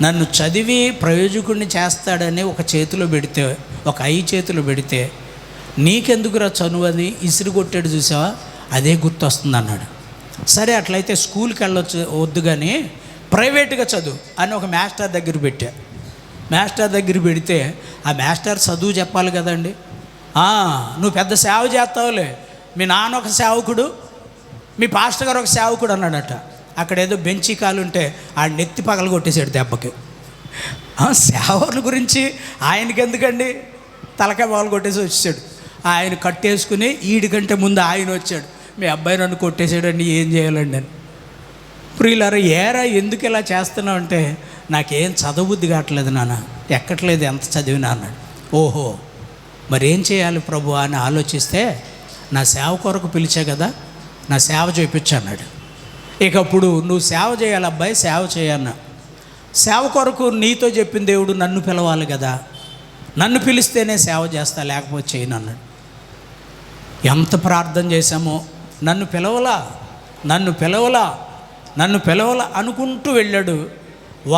నన్ను చదివి ప్రయోజకుడిని చేస్తాడని ఒక చేతిలో పెడితే, ఒక చేతిలో పెడితే నీకెందుకురా చదువు అని ఇసిరి కొట్టాడు చూసావా, అదే గుర్తొస్తుంది అన్నాడు. సరే అట్లయితే స్కూల్కి వెళ్ళొచ్చు వద్దు కానీ ప్రైవేట్గా చదువు అని ఒక మాస్టర్ దగ్గర పెట్టా. మాస్టర్ దగ్గర పెడితే ఆ మాస్టర్ చదువు చెప్పాలి కదండి. నువ్వు పెద్ద సేవ చేస్తావులే, మీ నాన్న ఒక సేవకుడు, మీ పాస్టర్ గారు ఒక సేవకుడు అన్నాడట. అక్కడ ఏదో బెంచి కాలు ఉంటే ఆ నెత్తి పగలు కొట్టేశాడు దెబ్బకి. సేవల గురించి ఆయనకి ఎందుకండి, తలకాయ పగలు కొట్టేసి వచ్చాడు. ఆయన కట్టేసుకుని ఈడికంటే ముందు ఆయన వచ్చాడు, మీ అబ్బాయి నన్ను కొట్టేసాడండి, ఏం చేయాలండి అని. ప్రియులారా, ఏరా ఎందుకు ఇలా చేస్తున్నావు అంటే నాకేం చదవబుద్ధి కావట్లేదు నాన్న, ఎక్కట్లేదు ఎంత చదివినా అన్నాడు. ఓహో, మరి ఏం చేయాలి ప్రభు అని ఆలోచిస్తే నా సేవ కొరకు పిలిచా కదా, నా సేవ చేయించు అన్నాడు. ఇక అప్పుడు నువ్వు సేవ చేయాలి అబ్బాయి, సేవ చేయన్నా. సేవ కొరకు నీతో చెప్పిన దేవుడు నన్ను పిలవాలి కదా, నన్ను పిలిస్తేనే సేవ చేస్తా, లేకపోతే చేయను అన్నాడు. ఎంత ప్రార్థన చేశామో, నన్ను పిలవలా నన్ను పిలవలా నన్ను పిలవలా అనుకుంటూ వెళ్ళాడు.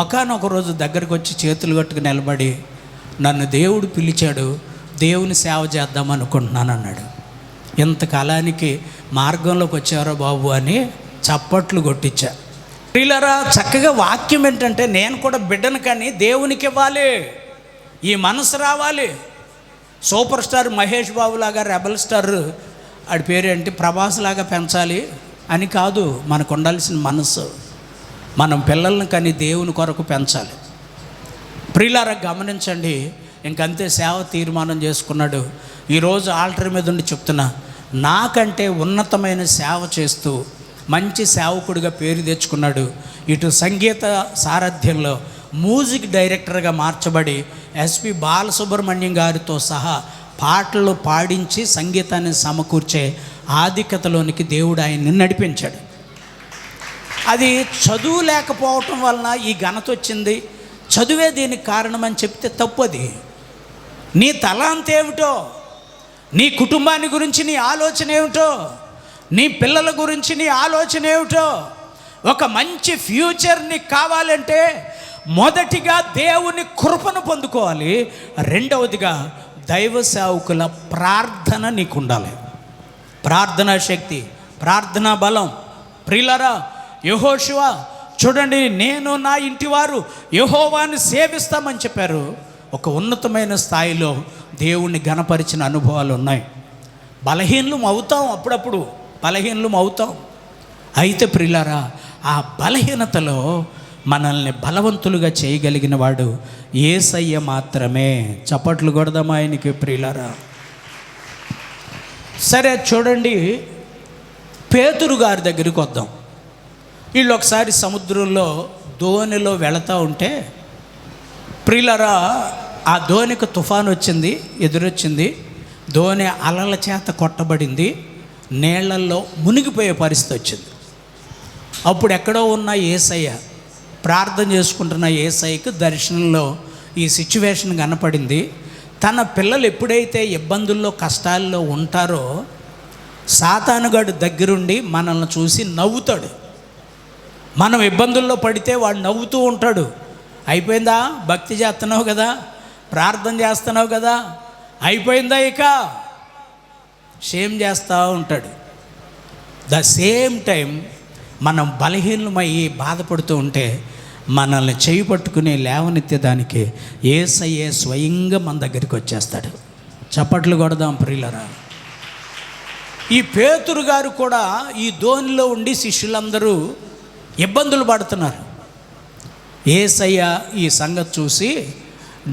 ఒకానొక రోజు దగ్గరికి వచ్చి చేతులు కట్టుకు నిలబడి నన్ను దేవుడు పిలిచాడు, దేవుని సేవ చేద్దాం అనుకుంటున్నాను అన్నాడు. ఇంతకాలానికి మార్గంలోకి వచ్చారో బాబు అని చప్పట్లు కొట్టించా. ప్రియులారా, చక్కగా వాక్యం ఏంటంటే నేను కూడా బిడ్డను కానీ దేవునికి ఇవ్వాలి, ఈ మనసు రావాలి. సూపర్ స్టార్ మహేష్ బాబు లాగా, రెబల్ స్టార్ ఆడి పేరేంటి ప్రభాస్ లాగా పెంచాలి అని కాదు, మనకు ఉండాల్సిన మనసు. మనం పిల్లల్ని కానీ దేవుని కొరకు పెంచాలి. ప్రియులారా గమనించండి, ఇంకంతే సేవ తీర్మానం చేసుకున్నాడు. ఈరోజు ఆల్టర్ మీద ఉండి చెప్తున్నా, నాకంటే ఉన్నతమైన సేవ చేస్తూ మంచి సేవకుడిగా పేరు తెచ్చుకున్నాడు. ఇటు సంగీత సారథ్యంలో మ్యూజిక్ డైరెక్టర్గా మార్చబడి ఎస్పి బాలసుబ్రహ్మణ్యం గారితో సహా పాటలు పాడించి సంగీతాన్ని సమకూర్చే ఆధిక్యతలోనికి దేవుడు ఆయన్ని నడిపించాడు. అది చదువు లేకపోవటం వలన ఈ ఘనత వచ్చింది, చదువే దీనికి కారణమని చెప్తే తప్పది. నీ తలాంత ఏమిటో, నీ కుటుంబాన్ని గురించి నీ ఆలోచన ఏమిటో, నీ పిల్లల గురించి నీ ఆలోచన ఏమిటో, ఒక మంచి ఫ్యూచర్ నీకు కావాలంటే మొదటిగా దేవుని కృపను పొందుకోవాలి. రెండవదిగా దైవ సేవకుల ప్రార్థన నీకు ఉండాలి. ప్రార్థనా శక్తి, ప్రార్థనా బలం. ప్రియులారా, యెహోషువ చూడండి, నేను నా ఇంటి వారు యెహోవాను సేవిస్తామని చెప్పారు. ఒక ఉన్నతమైన స్థాయిలో దేవుణ్ణి ఘనపరిచిన అనుభవాలు ఉన్నాయి. బలహీనలం అవుతాం, అప్పుడప్పుడు బలహీనలం అవుతాం. అయితే ప్రియులారా, ఆ బలహీనతలో మనల్ని బలవంతులుగా చేయగలిగిన వాడు యేసయ్య మాత్రమే. చప్పట్లు కొడదామా ఆయనకి ప్రియులారా. సరే చూడండి, పేతురు గారి దగ్గరికి వద్దాం. వీళ్ళు ఒకసారి సముద్రంలో దోణిలో వెళతా ఉంటే ప్రియులారా, ఆ దోణికి తుఫాను వచ్చింది, ఎదురొచ్చింది. దోణి అలల చేత కొట్టబడింది, నీళ్లల్లో మునిగిపోయే పరిస్థితి వచ్చింది. అప్పుడు ఎక్కడో ఉన్న యేసయ్య, ప్రార్థన చేసుకుంటున్న యేసయ్యకు దర్శనంలో ఈ సిచ్యువేషన్ కనపడింది. తన పిల్లలు ఎప్పుడైతే ఇబ్బందుల్లో కష్టాల్లో ఉంటారో సాతానుగాడు దగ్గరుండి మనల్ని చూసి నవ్వుతాడు. మనం ఇబ్బందుల్లో పడితే వాడు నవ్వుతూ ఉంటాడు. అయిపోయిందా, భక్తి చేస్తున్నావు కదా, ప్రార్థన చేస్తున్నావు కదా, అయిపోయిందా, ఇక షేమ్ చేస్తూ ఉంటాడు. ద సేమ్ టైం మనం బలహీనమయ్యి బాధపడుతూ ఉంటే మనల్ని చేయి పట్టుకుని లేవనెత్తేదానికి యేసయ్యే స్వయంగా మన దగ్గరికి వచ్చేస్తాడు. చప్పట్లు కొడదాం ప్రియులరా. ఈ పేతురు గారు కూడా ఈ దోణిలో ఉండి శిష్యులందరూ ఇబ్బందులు పడుతున్నారు. యేసయ్య ఈ సంగతి చూసి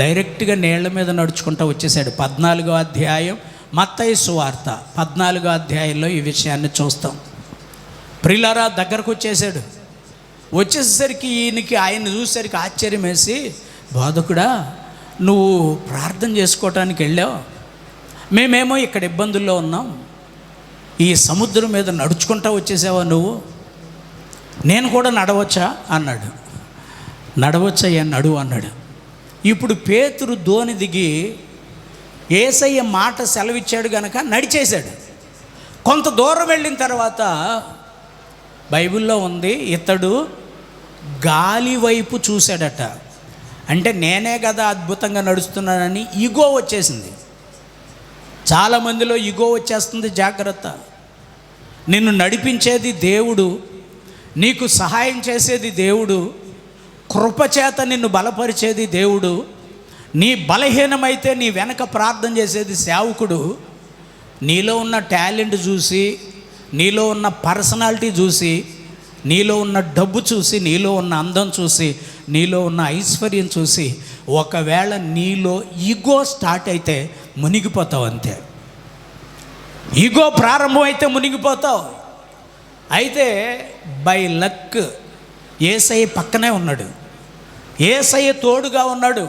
డైరెక్ట్గా నీళ్ల మీద నడుచుకుంటూ వచ్చేసాడు. 14వ అధ్యాయం మత్తయి సువార్త 14వ అధ్యాయంలో ఈ విషయాన్ని చూస్తాం. ప్రియులారా, దగ్గరకు వచ్చేసాడు. వచ్చేసరికి ఆయన చూసేసరికి ఆశ్చర్యం వేసి, బోధకుడా, నువ్వు ప్రార్థన చేసుకోవటానికి వెళ్ళావు, మేమేమో ఇక్కడ ఇబ్బందుల్లో ఉన్నాం, ఈ సముద్రం మీద నడుచుకుంటా వచ్చేసావా నువ్వు, నేను కూడా నడవచ్చా అన్నాడు. నడవచ్చయ్యా నడువు అన్నాడు. ఇప్పుడు పేతురు దోణి దిగి యేసయ్య మాట సెలవిచ్చాడు గనక నడిచేశాడు. కొంత దూరం వెళ్ళిన తర్వాత బైబిల్లో ఉంది, ఇతడు గాలి వైపు చూశాడట. అంటే నేనే కదా అద్భుతంగా నడుస్తున్నానని ఈగో వచ్చేసింది. చాలామందిలో ఈగో వచ్చేస్తుంది, జాగ్రత్త. నిన్ను నడిపించేది దేవుడు, నీకు సహాయం చేసేది దేవుడు, కృపచేత నిన్ను బలపరిచేది దేవుడు. నీ బలహీనమైతే నీ వెనక ప్రార్థన చేసేది సేవకుడు. నీలో ఉన్న టాలెంట్ చూసి, నీలో ఉన్న పర్సనాలిటీ చూసి, నీలో ఉన్న డబ్బు చూసి, నీలో ఉన్న అందం చూసి, నీలో ఉన్న ఐశ్వర్యం చూసి ఒకవేళ నీలో ఈగో స్టార్ట్ అయితే మునిగిపోతావు. అంతే, ఈగో ప్రారంభం అయితే మునిగిపోతావు. అయితే బై లక్ యేసయ్య పక్కనే ఉన్నాడు, యేసయ్య తోడుగా ఉన్నాడు.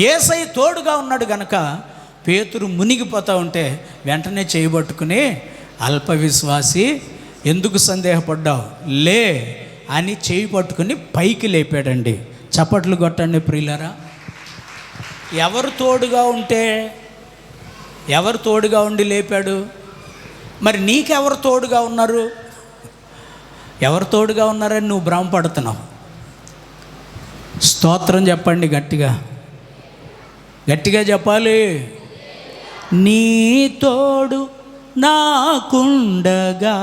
యేసయ్య తోడుగా ఉన్నాడు కనుక పేతురు మునిగిపోతూ ఉంటే వెంటనే చేయబట్టుకుని, అల్ప విశ్వాసి ఎందుకు సందేహపడ్డావు, లే అని చేయి పట్టుకుని పైకి లేపాడండి. చప్పట్లు కొట్టండి ప్రియులారా. ఎవరు తోడుగా ఉండి లేపాడు? మరి నీకెవరు తోడుగా ఉన్నారు? ఎవరు తోడుగా ఉన్నారని నువ్వు భ్రమపడుతున్నావు? స్తోత్రం చెప్పండి, గట్టిగా చెప్పాలి. నీ తోడు నాకుండగా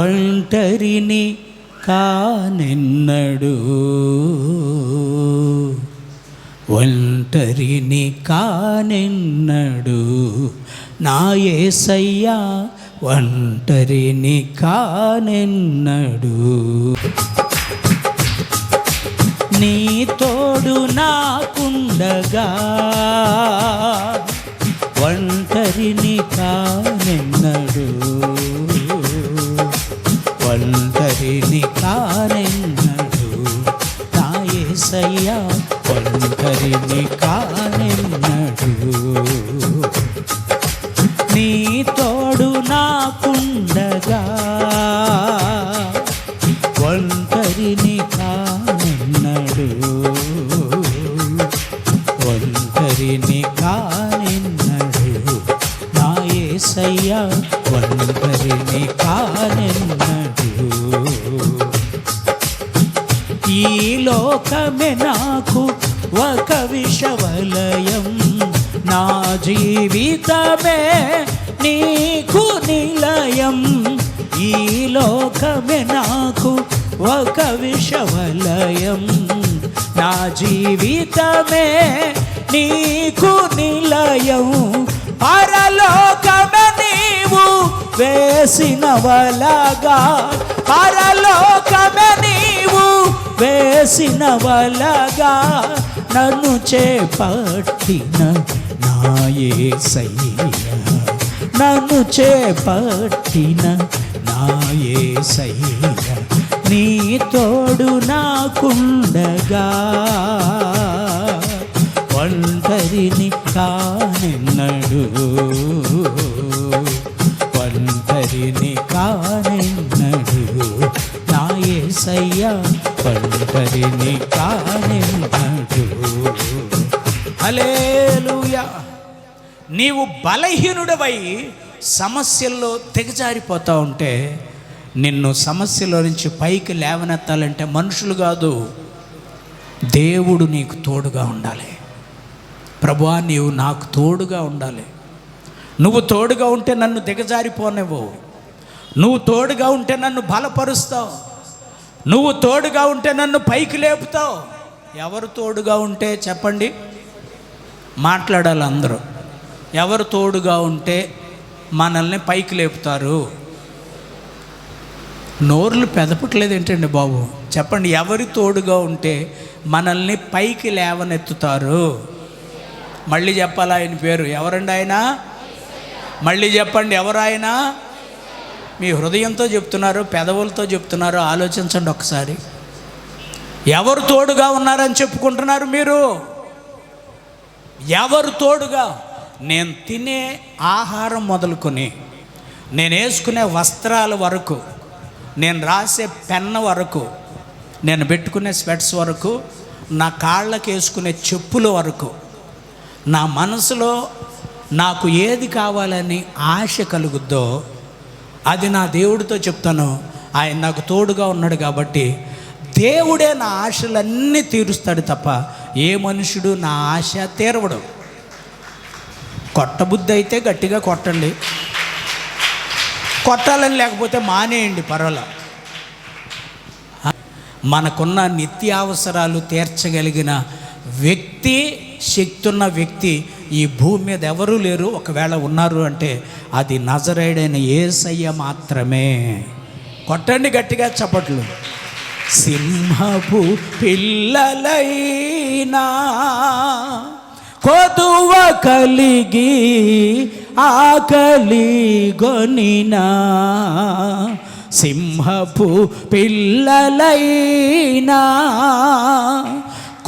ఒంటరిని కానెన్నడు, ఒంటరిని కానెన్నడు నా యేసయ్యా, ఒంటరిని కానెన్నడు. నీ తోడు నాకుండగా ఒంటరిని కానెన్నడు, ఒంటరిని కానెన్నడు నా యేసయ్యా, ఒంటరిని కానెన్నడు. నీ తోడు నాకుండగా ఒంటరిని కానెన్నడు, ఒంటరిని కానెన్నడు నా యేసయ్యా, ఒంటరిని కానెన్నడు. ఈ లోకమే నాకు ఒక విషవలయం, నా జీవితమే నీకు నిలయం. ఈ లోకమే నాకు ఒక విషవలయం, నా జీవితమే నీకు నిలయం. పరలోకమే నీవు వేసిన వలగా, పరలోకమే నీవు వేసిన వలగా నన్ను చేపట్టిన నా యేసయ్యా, నన్ను చేపట్టిన నా యేసయ్యా. నీ తోడు నాకుండగా ఒంటరిని కానెన్నడు, ఒంటరిని కానెన్నడు నా యేసయ్యా, ఒంటరిని కానెన్నడు. హల్లెలూయా. నీవు బలహీనుడవై సమస్యల్లో దిగజారిపోతూ ఉంటే, నిన్ను సమస్యలో నుంచి పైకి లేవనెత్తాలంటే మనుషులు కాదు, దేవుడు నీకు తోడుగా ఉండాలి. ప్రభువా, నీవు నాకు తోడుగా ఉండాలి. నువ్వు తోడుగా ఉంటే నన్ను దిగజారిపోనివ్వవు, నువ్వు తోడుగా ఉంటే నన్ను బలపరుస్తావు, నువ్వు తోడుగా ఉంటే నన్ను పైకి లేపుతావు. ఎవరు తోడుగా ఉంటే చెప్పండి, మాట్లాడాలి అందరూ. ఎవరు తోడుగా ఉంటే మనల్ని పైకి లేపుతారు? నోర్లు పెదపట్లేదు ఏంటండి బాబు, చెప్పండి. ఎవరి తోడుగా ఉంటే మనల్ని పైకి లేవనెత్తుతారు? మళ్ళీ చెప్పాలి ఆయన పేరు. ఎవరండి ఆయన? మళ్ళీ చెప్పండి, ఎవరు ఆయన? మీ హృదయంతో చెప్తున్నారు, పెదవులతో చెప్తున్నారు? ఆలోచించండి ఒకసారి. ఎవరు తోడుగా ఉన్నారని చెప్పుకుంటున్నారు మీరు? ఎవరు తోడుగా? నేను తినే ఆహారం మొదలుకొని నేను వేసుకునే వస్త్రాల వరకు, నేను రాసే పెన్ వరకు, నేను పెట్టుకునే స్వెట్స్ వరకు, నా కాళ్ళకి వేసుకునే చెప్పుల వరకు, నా మనసులో నాకు ఏది కావాలని ఆశ కలుగుద్దో అది నా దేవుడితో చెప్తాను. ఆయన నాకు తోడుగా ఉన్నాడు కాబట్టి దేవుడే నా ఆశలన్నీ తీరుస్తాడు తప్ప ఏ మనుషుడు నా ఆశ తీరవడు. కొట్టబుద్ధి అయితే గట్టిగా కొట్టండి, కొట్టాలని లేకపోతే మానేయండి, పర్వాలా. మనకున్న నిత్యావసరాలు తీర్చగలిగిన వ్యక్తి, శక్తి ఉన్న వ్యక్తి ఈ భూమి మీద ఎవరూ లేరు. ఒకవేళ ఉన్నారు అంటే అది నజరేయుడైన యేసయ్య మాత్రమే. కొట్టండి గట్టిగా చప్పట్లు. సింహపు పిల్లలైనా కొదువ కలిగి ఆకలి గొనినా, సింహపు పిల్లలైనా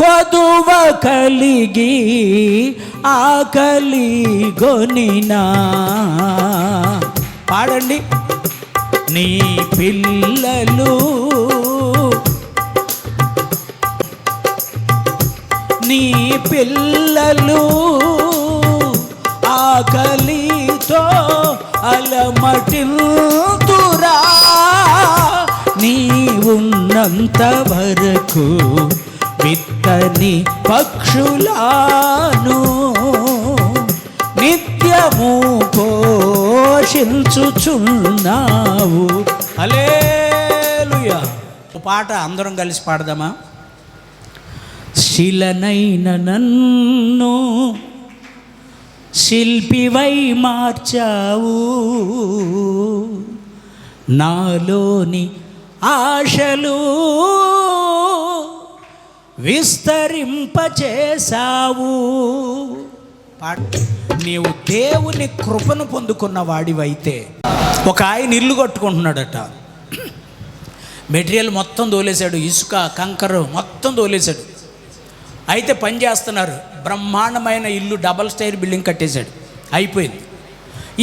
కొదువ కలిగి ఆకలి గొనినా. పాడండి. నీ పిల్లలు ఆకలితో అలమటిల్తురా, నీ ఉన్నంత వరకు విత్తని పక్షులాను నిత్యము పోషించుచున్నావు. హల్లెలూయా. పాట అందరం కలిసి పాడదామా? శిలనైన నన్ను శిల్పివై మార్చావు, నాలోని ఆశలు విస్తరింపచేశావు. నీవు దేవుని కృపను పొందుకున్న వాడివైతే, ఒక ఆయన ఇల్లు కట్టుకుంటున్నాడట, మెటీరియల్ మొత్తం తోలేశాడు, ఇసుక కంకర మొత్తం తోలేశాడు. అయితే పని చేస్తున్నారు, బ్రహ్మాండమైన ఇల్లు, డబల్ స్టైర్ బిల్డింగ్ కట్టేశాడు, అయిపోయింది.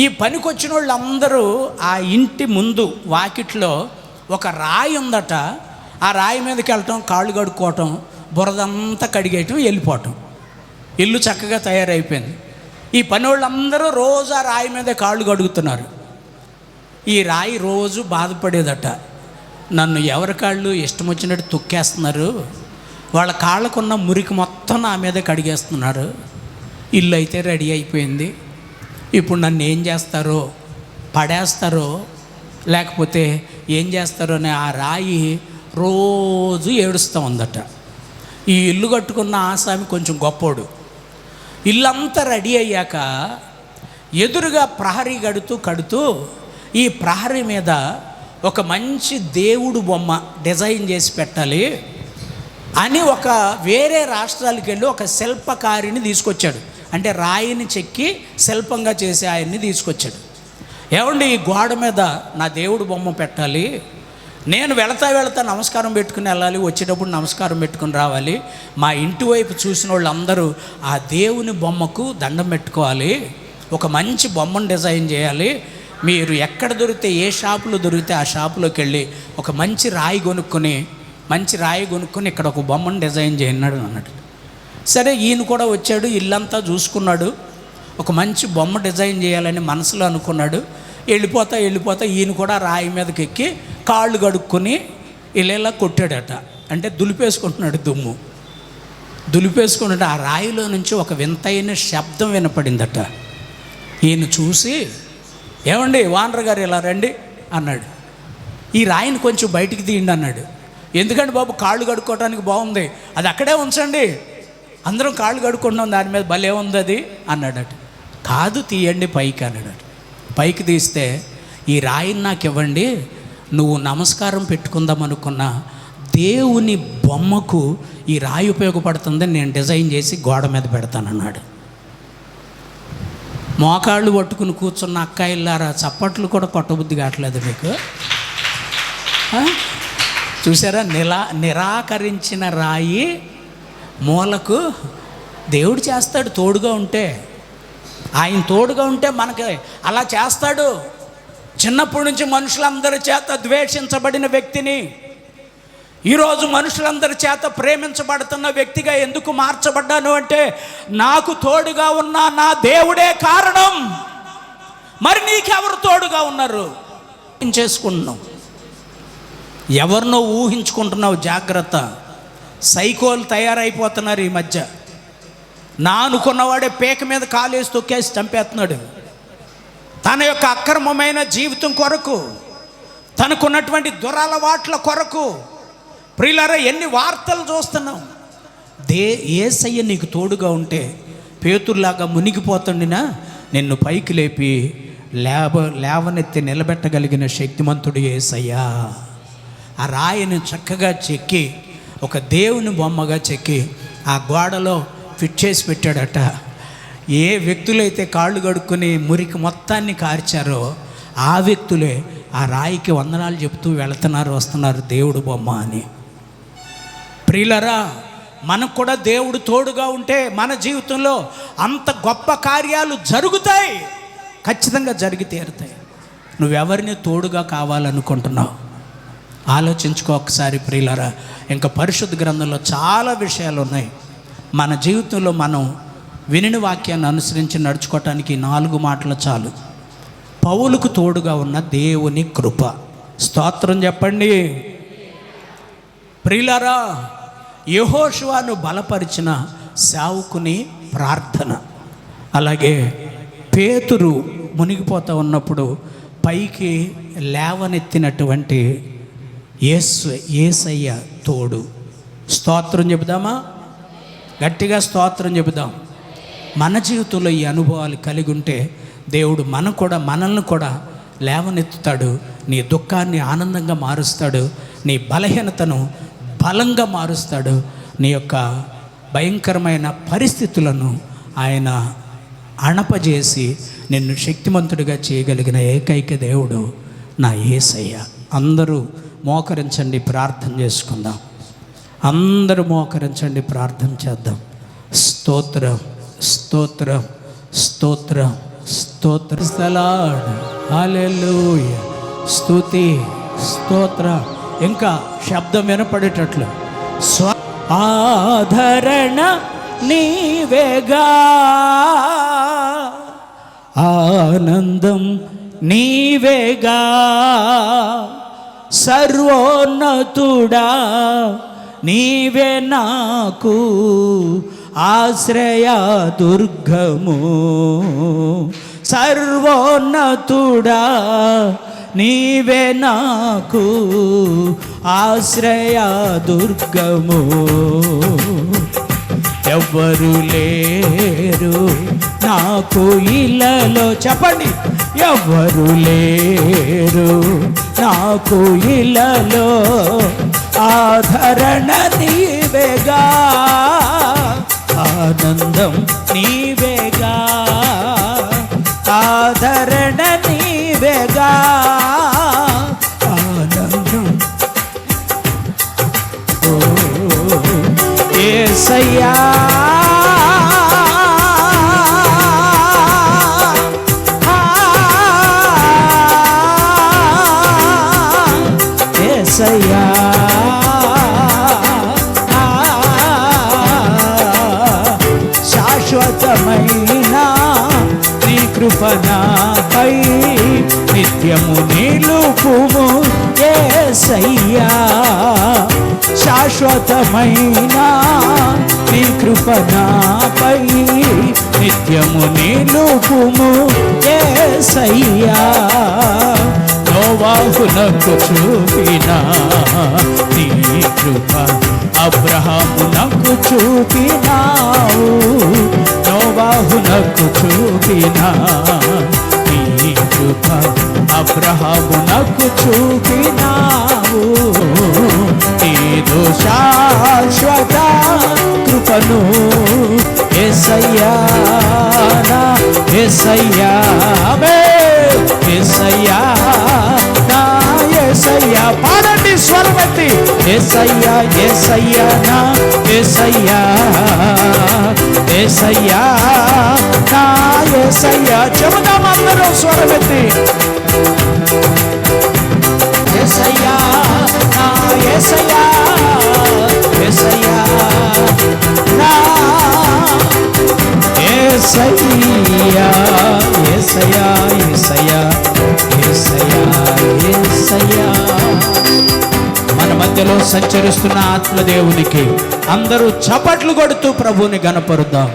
ఈ పనికి వచ్చిన వాళ్ళందరూ ఆ ఇంటి ముందు వాకిట్లో ఒక రాయి ఉందట, ఆ రాయి మీదకి వెళ్ళటం, కాళ్ళు కడుక్కోవటం, బురదంతా కడిగేయటం, వెళ్ళిపోవటం. ఇల్లు చక్కగా తయారైపోయింది. ఈ పని వాళ్ళందరూ రోజు ఆ రాయి మీద కాళ్ళు కడుగుతున్నారు. ఈ రాయి రోజు బాధపడేదట, నన్ను ఎవరి కాళ్ళు ఇష్టం వచ్చినట్టు తొక్కేస్తున్నారు, వాళ్ళ కాళ్ళకున్న మురికి మొత్తం నా మీద కడిగేస్తున్నారు, ఇల్లు అయితే రెడీ అయిపోయింది, ఇప్పుడు నన్ను ఏం చేస్తారో, పడేస్తారో లేకపోతే ఏం చేస్తారో అని ఆ రాయి రోజు ఏడుస్తూ ఉందట. ఈ ఇల్లు కట్టుకున్న ఆసామి కొంచెం గొప్పోడు. ఇల్లంతా రెడీ అయ్యాక ఎదురుగా ప్రహరీ కడుతూ ఈ ప్రహరీ మీద ఒక మంచి దేవుడు బొమ్మ డిజైన్ చేసి పెట్టాలి అని ఒక వేరే రాష్ట్రాలకు వెళ్ళి ఒక శిల్పకారిని తీసుకొచ్చాడు. అంటే రాయిని చెక్కి శిల్పంగా చేసే ఆయన్ని తీసుకొచ్చాడు. ఏమండి, ఈ గోడ మీద నా దేవుడు బొమ్మ పెట్టాలి, నేను వెళతా నమస్కారం పెట్టుకుని వెళ్ళాలి, వచ్చేటప్పుడు నమస్కారం పెట్టుకుని రావాలి, మా ఇంటి వైపు చూసిన వాళ్ళందరూ ఆ దేవుని బొమ్మకు దండం పెట్టుకోవాలి, ఒక మంచి బొమ్మను డిజైన్ చేయాలి, మీరు ఎక్కడ దొరికితే ఏ షాపులో దొరికితే ఆ షాపులోకి వెళ్ళి ఒక మంచి రాయి కొనుక్కొని ఇక్కడ ఒక బొమ్మను డిజైన్ చేయన్నాడు అన్నాడు. సరే, ఈయన కూడా వచ్చాడు, ఇల్లంతా చూసుకున్నాడు, ఒక మంచి బొమ్మ డిజైన్ చేయాలని మనసులో అనుకున్నాడు. వెళ్ళిపోతా ఈయన కూడా రాయి మీదకి ఎక్కి కాళ్ళు కడుక్కొని ఇలా కొట్టాడట. అంటే దులిపేసుకుంటున్నాడు, దులిపేసుకుంటుంటే ఆ రాయిలో నుంచి ఒక వింతైన శబ్దం వినపడిందట. ఈయన చూసి, ఏమండి వానర్ గారు ఇలా రండి అన్నాడు. ఈ రాయిని కొంచెం బయటికి తీయండి అన్నాడు. ఎందుకంటే బాబు, కాళ్ళు కడుక్కోవడానికి బాగుంది, అది అక్కడే ఉంచండి, అందరం కాళ్ళు కడుక్కుంటున్నాం, దాని మీద భలే ఉంది అది అన్నాడట. కాదు, తీయండి పైకి అన్నాడట. పైకి తీస్తే, ఈ రాయిని నాకు ఇవ్వండి, నువ్వు నమస్కారం పెట్టుకుందాం అనుకున్న దేవుని బొమ్మకు ఈ రాయి ఉపయోగపడుతుందని నేను డిజైన్ చేసి గోడ మీద పెడతానన్నాడు. మోకాళ్ళు పట్టుకుని కూర్చున్న అక్కాయిల్లారా, చప్పట్లు కూడా కొట్టబుద్ధి కావట్లేదు మీకు? చూసారా, నిరాకరించిన రాయి మూలకు దేవుడు చేస్తాడు. తోడుగా ఉంటే, ఆయన తోడుగా ఉంటే మనకి అలా చేస్తాడు. చిన్నప్పటి నుంచి మనుషులందరి చేత ద్వేషించబడిన వ్యక్తిని ఈరోజు మనుషులందరి చేత ప్రేమించబడుతున్న వ్యక్తిగా ఎందుకు మార్చబడ్డాను అంటే, నాకు తోడుగా ఉన్న నా దేవుడే కారణం. మరి నీకెవరు తోడుగా ఉన్నారు? చేసుకుంటున్నావు, ఎవరినో ఊహించుకుంటున్నావు. జాగ్రత్త. సైకోలు తయారైపోతున్నారు ఈ మధ్య. నా అనుకున్నవాడే పేక మీద కాలేసి తొక్కేసి చంపేస్తున్నాడు. తన యొక్క అక్రమమైన జీవితం కొరకు, తనకున్నటువంటి దురలవాట్ల కొరకు. ప్రియులారా, ఎన్ని వార్తలు చూస్తున్నాం. యేసయ్య నీకు తోడుగా ఉంటే పేతురులాగా మునిగిపోతుండినా నిన్ను పైకి లేపి లేవనెత్తి నిలబెట్టగలిగిన శక్తిమంతుడు యేసయ్య. ఆ రాయిని చక్కగా చెక్కి ఒక దేవుని బొమ్మగా చెక్కి ఆ గోడలో ఫిట్ చేసి పెట్టాడట. ఏ వ్యక్తులైతే కాళ్ళు కడుక్కొని మురికి మొత్తాన్ని కార్చారో ఆ వ్యక్తులే ఆ రాయికి వందనాలు చెప్తూ వెళుతున్నారు, వస్తున్నారు, దేవుడు బొమ్మ అని. ప్రియులరా, మనకు కూడా దేవుడు తోడుగా ఉంటే మన జీవితంలో అంత గొప్ప కార్యాలు జరుగుతాయి. ఖచ్చితంగా జరిగి తీరుతాయి. నువ్వెవరిని తోడుగా కావాలనుకుంటున్నావు? ఆలోచించుకో ఒకసారి ప్రియులరా. ఇంకా పరిశుద్ధ గ్రంథంలో చాలా విషయాలు ఉన్నాయి. మన జీవితంలో మనం వినిన వాక్యాన్ని అనుసరించి నడుచుకోవటానికి 4 మాటలు చాలు. పౌలుకు తోడుగా ఉన్న దేవుని కృప. స్తోత్రం చెప్పండి. ప్రియులారా, యెహోషువను బలపరిచిన సేవకుని ప్రార్థన. అలాగే పేతురు మునిగిపోతూ ఉన్నప్పుడు పైకి లేవనెత్తినటువంటి యేసయ్య తోడు. స్తోత్రం చెబుదామా? గట్టిగా స్తోత్రం చెబుదాం. మన జీవితంలో ఈ అనుభవాలు కలిగి ఉంటే దేవుడు మనల్ని కూడా లేవనెత్తుతాడు. నీ దుఃఖాన్ని ఆనందంగా మారుస్తాడు. నీ బలహీనతను బలంగా మారుస్తాడు. నీ యొక్క భయంకరమైన పరిస్థితులను ఆయన అణపజేసి నిన్ను శక్తిమంతుడిగా చేయగలిగిన ఏకైక దేవుడు నా యేసయ్య. అందరూ మోకరించండి, ప్రార్థన చేసుకుందాం. అందరూ మోకరించండి, ప్రార్థన చేద్దాం. స్తోత్రం, స్తోత్రం, స్తోత్రం, స్తోత్రం. హల్లెలూయా, స్తుతి, స్తోత్రం. ఇంకా శబ్దం వినపడేటట్లు. ఆదరణ నీవేగా, ఆనందం నీవేగా, సర్వోన్నతుడా నీవే నాకు ఆశ్రయ దుర్గము. సర్వోన్నతుడా నీవే నాకు ఆశ్రయ దుర్గము. ఎవ్వరు లేరు నాకు ఇలలో, చెప్పండి, ఎవ్వరు లేరు నాకు ఇలలో, ఆదరణ నీవేగా, ఆనందం నీవేగా, ఆదరణ నీవేగా, ఆనందం. ఓ యేసయ్యా, యేసయ్యా, శాశ్వతమైన నీ కృప నాపై నిత్యము నిలుపుము యేసయ్యా. శాశ్వతమైన నీ కృప నాపై నిత్యము నిలుపుము యేసయ్యా. నోవాహునకు చూపిన నీ కృప అబ్రహామునకు చూపినావు. నోవాహునకు చూపిన నీ కృప అబ్రహామునకు చూపినావు. నీదు శాశ్వత కృపను యేసయ్యా, నా యేసయ్యా, యేసయ్యా, నా యేసయ్యా. పాడండి స్వరమెత్తి, యేసయ్యా, యేసయ్యా, నా యేసయ్యా, యేసయ్యా, నా యేసయ్యా. చెబుదాం అందరూ స్వరమెత్తి. యేసయ్యా నా యేసయ్యా, యేసయ్యా నా యేసయ్యా, యేసయ్యా, యేసయ్యా, యేసయ్యా, యేసయ్యా. మన మధ్యలో సంచరిస్తున్న ఆత్మదేవునికి అందరూ చప్పట్లు కొడుతూ ప్రభువుని గణపరుద్దాం.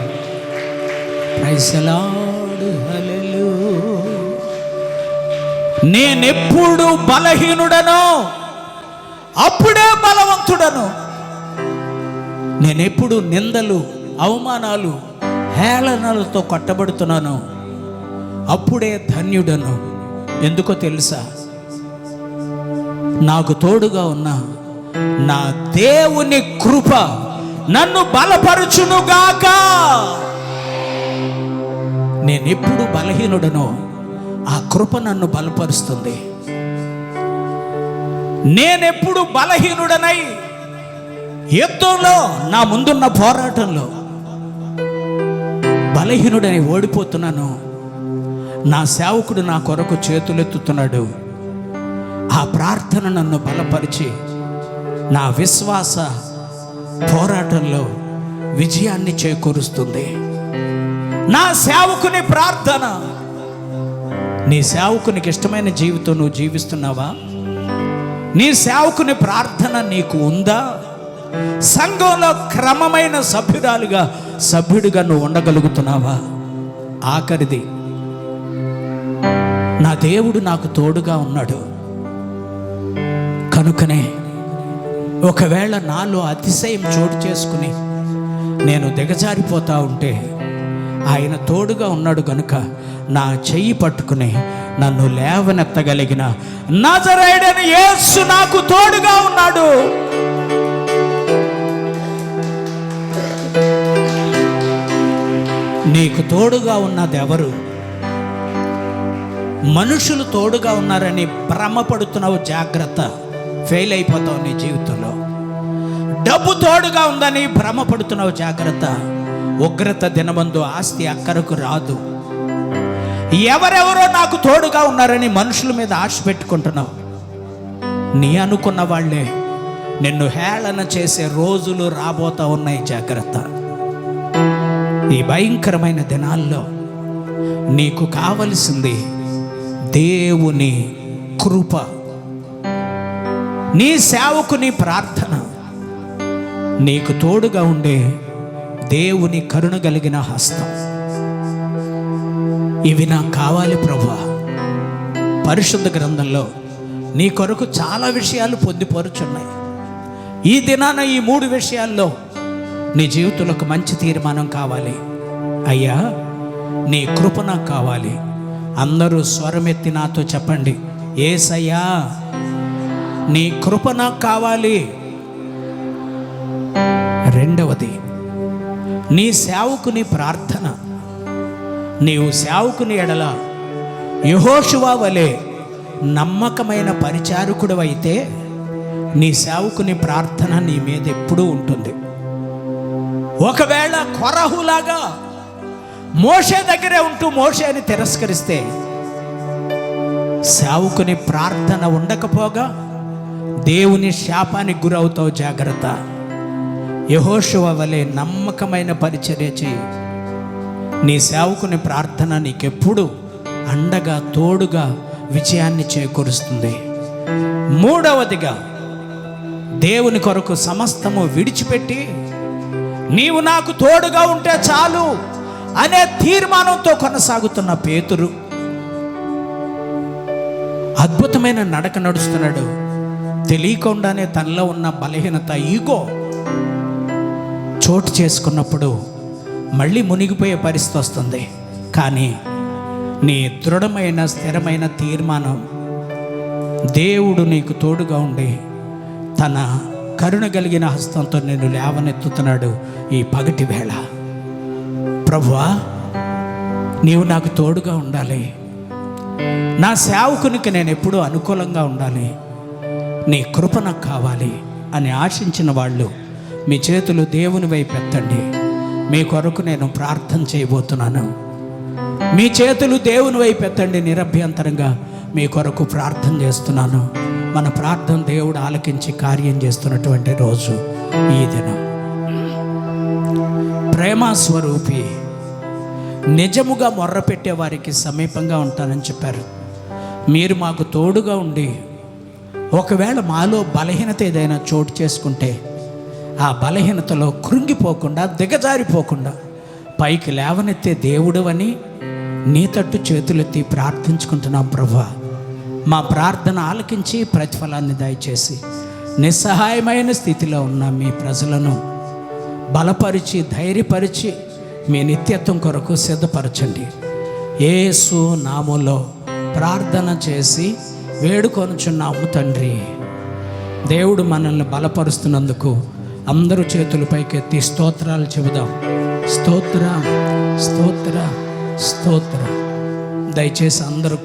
ప్రైజ్ ది లార్డ్, హల్లెలూయా. నేనెప్పుడు బలహీనుడను అప్పుడే బలవంతుడను. నేనెప్పుడు నిందలు, అవమానాలు, హేళనలతో కొట్టబడుతున్నాను అప్పుడే ధన్యుడను. ఎందుకో తెలుసా? నాకు తోడుగా ఉన్న నా దేవుని కృప నన్ను బలపరుచునుగాక. నేనెప్పుడు బలహీనుడనో ఆ కృప నన్ను బలపరుస్తుంది. నేనెప్పుడు బలహీనుడనై యుద్ధంలో, నా ముందున్న పోరాటంలో బలహీనుడని ఓడిపోతున్నాను, నా సేవకుడు నా కొరకు చేతులెత్తుతున్నాడు. ఆ ప్రార్థన నన్ను బలపరిచి నా విశ్వాస పోరాటంలో విజయాన్ని చేకూరుస్తుంది. నా సేవకుని ప్రార్థన. నీ సేవకునికి ఇష్టమైన జీవితం నువ్వు జీవిస్తున్నావా? నీ సేవకుని ప్రార్థన నీకు ఉందా? సంఘంలో క్రమమైన సభ్యుడిగా నువ్వు ఉండగలుగుతున్నావా? ఆఖరిది, నా దేవుడు నాకు తోడుగా ఉన్నాడు కనుకనే ఒకవేళ నాలో అతిశయం చోటు చేసుకుని నేను దిగజారిపోతా ఉంటే ఆయన తోడుగా ఉన్నాడు కనుక నా చెయ్యి పట్టుకుని నన్ను లేవనెత్తగలిగిన నజరేయుడైన యేసు నాకు తోడుగా ఉన్నాడు. నీకు తోడుగా ఉన్నది ఎవరు? మనుషులు తోడుగా ఉన్నారని భ్రమపడుతున్నావు, జాగ్రత్త, ఫెయిల్ అయిపోతావు నీ జీవితంలో. డబ్బు తోడుగా ఉందని భ్రమపడుతున్నావు, జాగ్రత్త, ఉగ్రత దినమందు ఆస్తి అక్కరకు రాదు. ఎవరెవరో నాకు తోడుగా ఉన్నారని మనుషుల మీద ఆశ పెట్టుకుంటున్నావు. నీ అనుకున్న వాళ్ళే నిన్ను హేళన చేసే రోజులు రాబోతా ఉన్నాయి, జాగ్రత్త. ఈ భయంకరమైన దినాల్లో నీకు కావలసింది దేవుని కృప, నీ సేవకుని ప్రార్థన, నీకు తోడుగా ఉండే దేవుని కరుణ కలిగిన హస్తం. ఇవి నాకు కావాలి ప్రభువా. పరిశుద్ధ గ్రంథంలో నీ కొరకు చాలా విషయాలు పొందుపరుచున్నాయి. ఈ దినాన ఈ 3 విషయాల్లో నీ జీవితంలో ఒక మంచి తీర్మానం కావాలి. అయ్యా, నీ కృప నాకు కావాలి. అందరూ స్వరమెత్తి నాతో చెప్పండి, యేసయ్యా నీ కృప నాకు కావాలి. రెండవది, నీ సేవకుని ప్రార్థన. నీవు సేవకుని ఎడల యెహోషువ వలె నమ్మకమైన పరిచారకుడు అయితే నీ సేవకుని ప్రార్థన నీ మీద ఎప్పుడూ ఉంటుంది. ఒకవేళ కొరహులాగా మోషే దగ్గరే ఉంటూ మోషేని తిరస్కరిస్తే సేవకుని ప్రార్థన ఉండకపోగా దేవుని శాపానికి గురవుతావు, జాగ్రత్త. యెహోషువ వలె నమ్మకమైన పరిచర్య చేయి. నీ సేవకుని ప్రార్థన నీకెప్పుడు అండగా తోడుగా విజయాన్ని చేకూరుస్తుంది. మూడవదిగా, దేవుని కొరకు సమస్తము విడిచిపెట్టి నీవు నాకు తోడుగా ఉంటే చాలు అనే తీర్మానంతో కొనసాగుతున్న పేతురు అద్భుతమైన నడక నడుస్తున్నాడు. తెలియకుండానే తనలో ఉన్న బలహీనత, ఈగో చోటు చేసుకున్నప్పుడు మళ్ళీ మునిగిపోయే పరిస్థితి వస్తుంది. కానీ నీ దృఢమైన స్థిరమైన తీర్మానం, దేవుడు నీకు తోడుగా ఉండి తన కరుణ కలిగిన హస్తంతో నేను లేవనెత్తుతున్నాడు ఈ పగటి వేళ. ప్రభువా, నీవు నాకు తోడుగా ఉండాలి. నా సేవకునికి నేను ఎప్పుడూ అనుకూలంగా ఉండాలి. నీ కృప నాకు కావాలి అని ఆశించిన వాళ్ళు మీ చేతులు దేవుని వైపు ఎత్తండి. మీ కొరకు నేను ప్రార్థన చేయబోతున్నాను. మీ చేతులు దేవుని వైపు ఎత్తండి. నిరభ్యంతరంగా మీ కొరకు ప్రార్థన చేస్తున్నాను. మన ప్రార్థన దేవుడు ఆలకించి కార్యం చేస్తున్నటువంటి రోజు ఈ దినం. ప్రేమ స్వరూపి, నిజముగా మొర్రపెట్టే వారికి సమీపంగా ఉంటానని చెప్పారు. మీరు మాకు తోడుగా ఉండి ఒకవేళ మాలో బలహీనత ఏదైనా చోటు చేసుకుంటే ఆ బలహీనతలో కృంగిపోకుండా, దిగజారిపోకుండా పైకి లేవనెత్తే దేవుడు అని నీ తట్టు చేతులెత్తి ప్రార్థించుకుంటున్నాం. ప్రభువా, మా ప్రార్థన ఆలకించి ప్రతిఫలాన్ని దయచేసి నిస్సహాయమైన స్థితిలో ఉన్న మీ ప్రజలను బలపరిచి, ధైర్యపరిచి మీ నిత్యత్వం కొరకు సిద్ధపరచండి. యేసు నామములో ప్రార్థన చేసి వేడుకొనుచున్నాము తండ్రి. దేవుడు మనల్ని బలపరుస్తున్నందుకు అందరూ చేతులు పైకెత్తి స్తోత్రాలు చెబుదాం. స్తోత్రం, స్తోత్రం, స్తోత్రం. దయచేసి అందరూ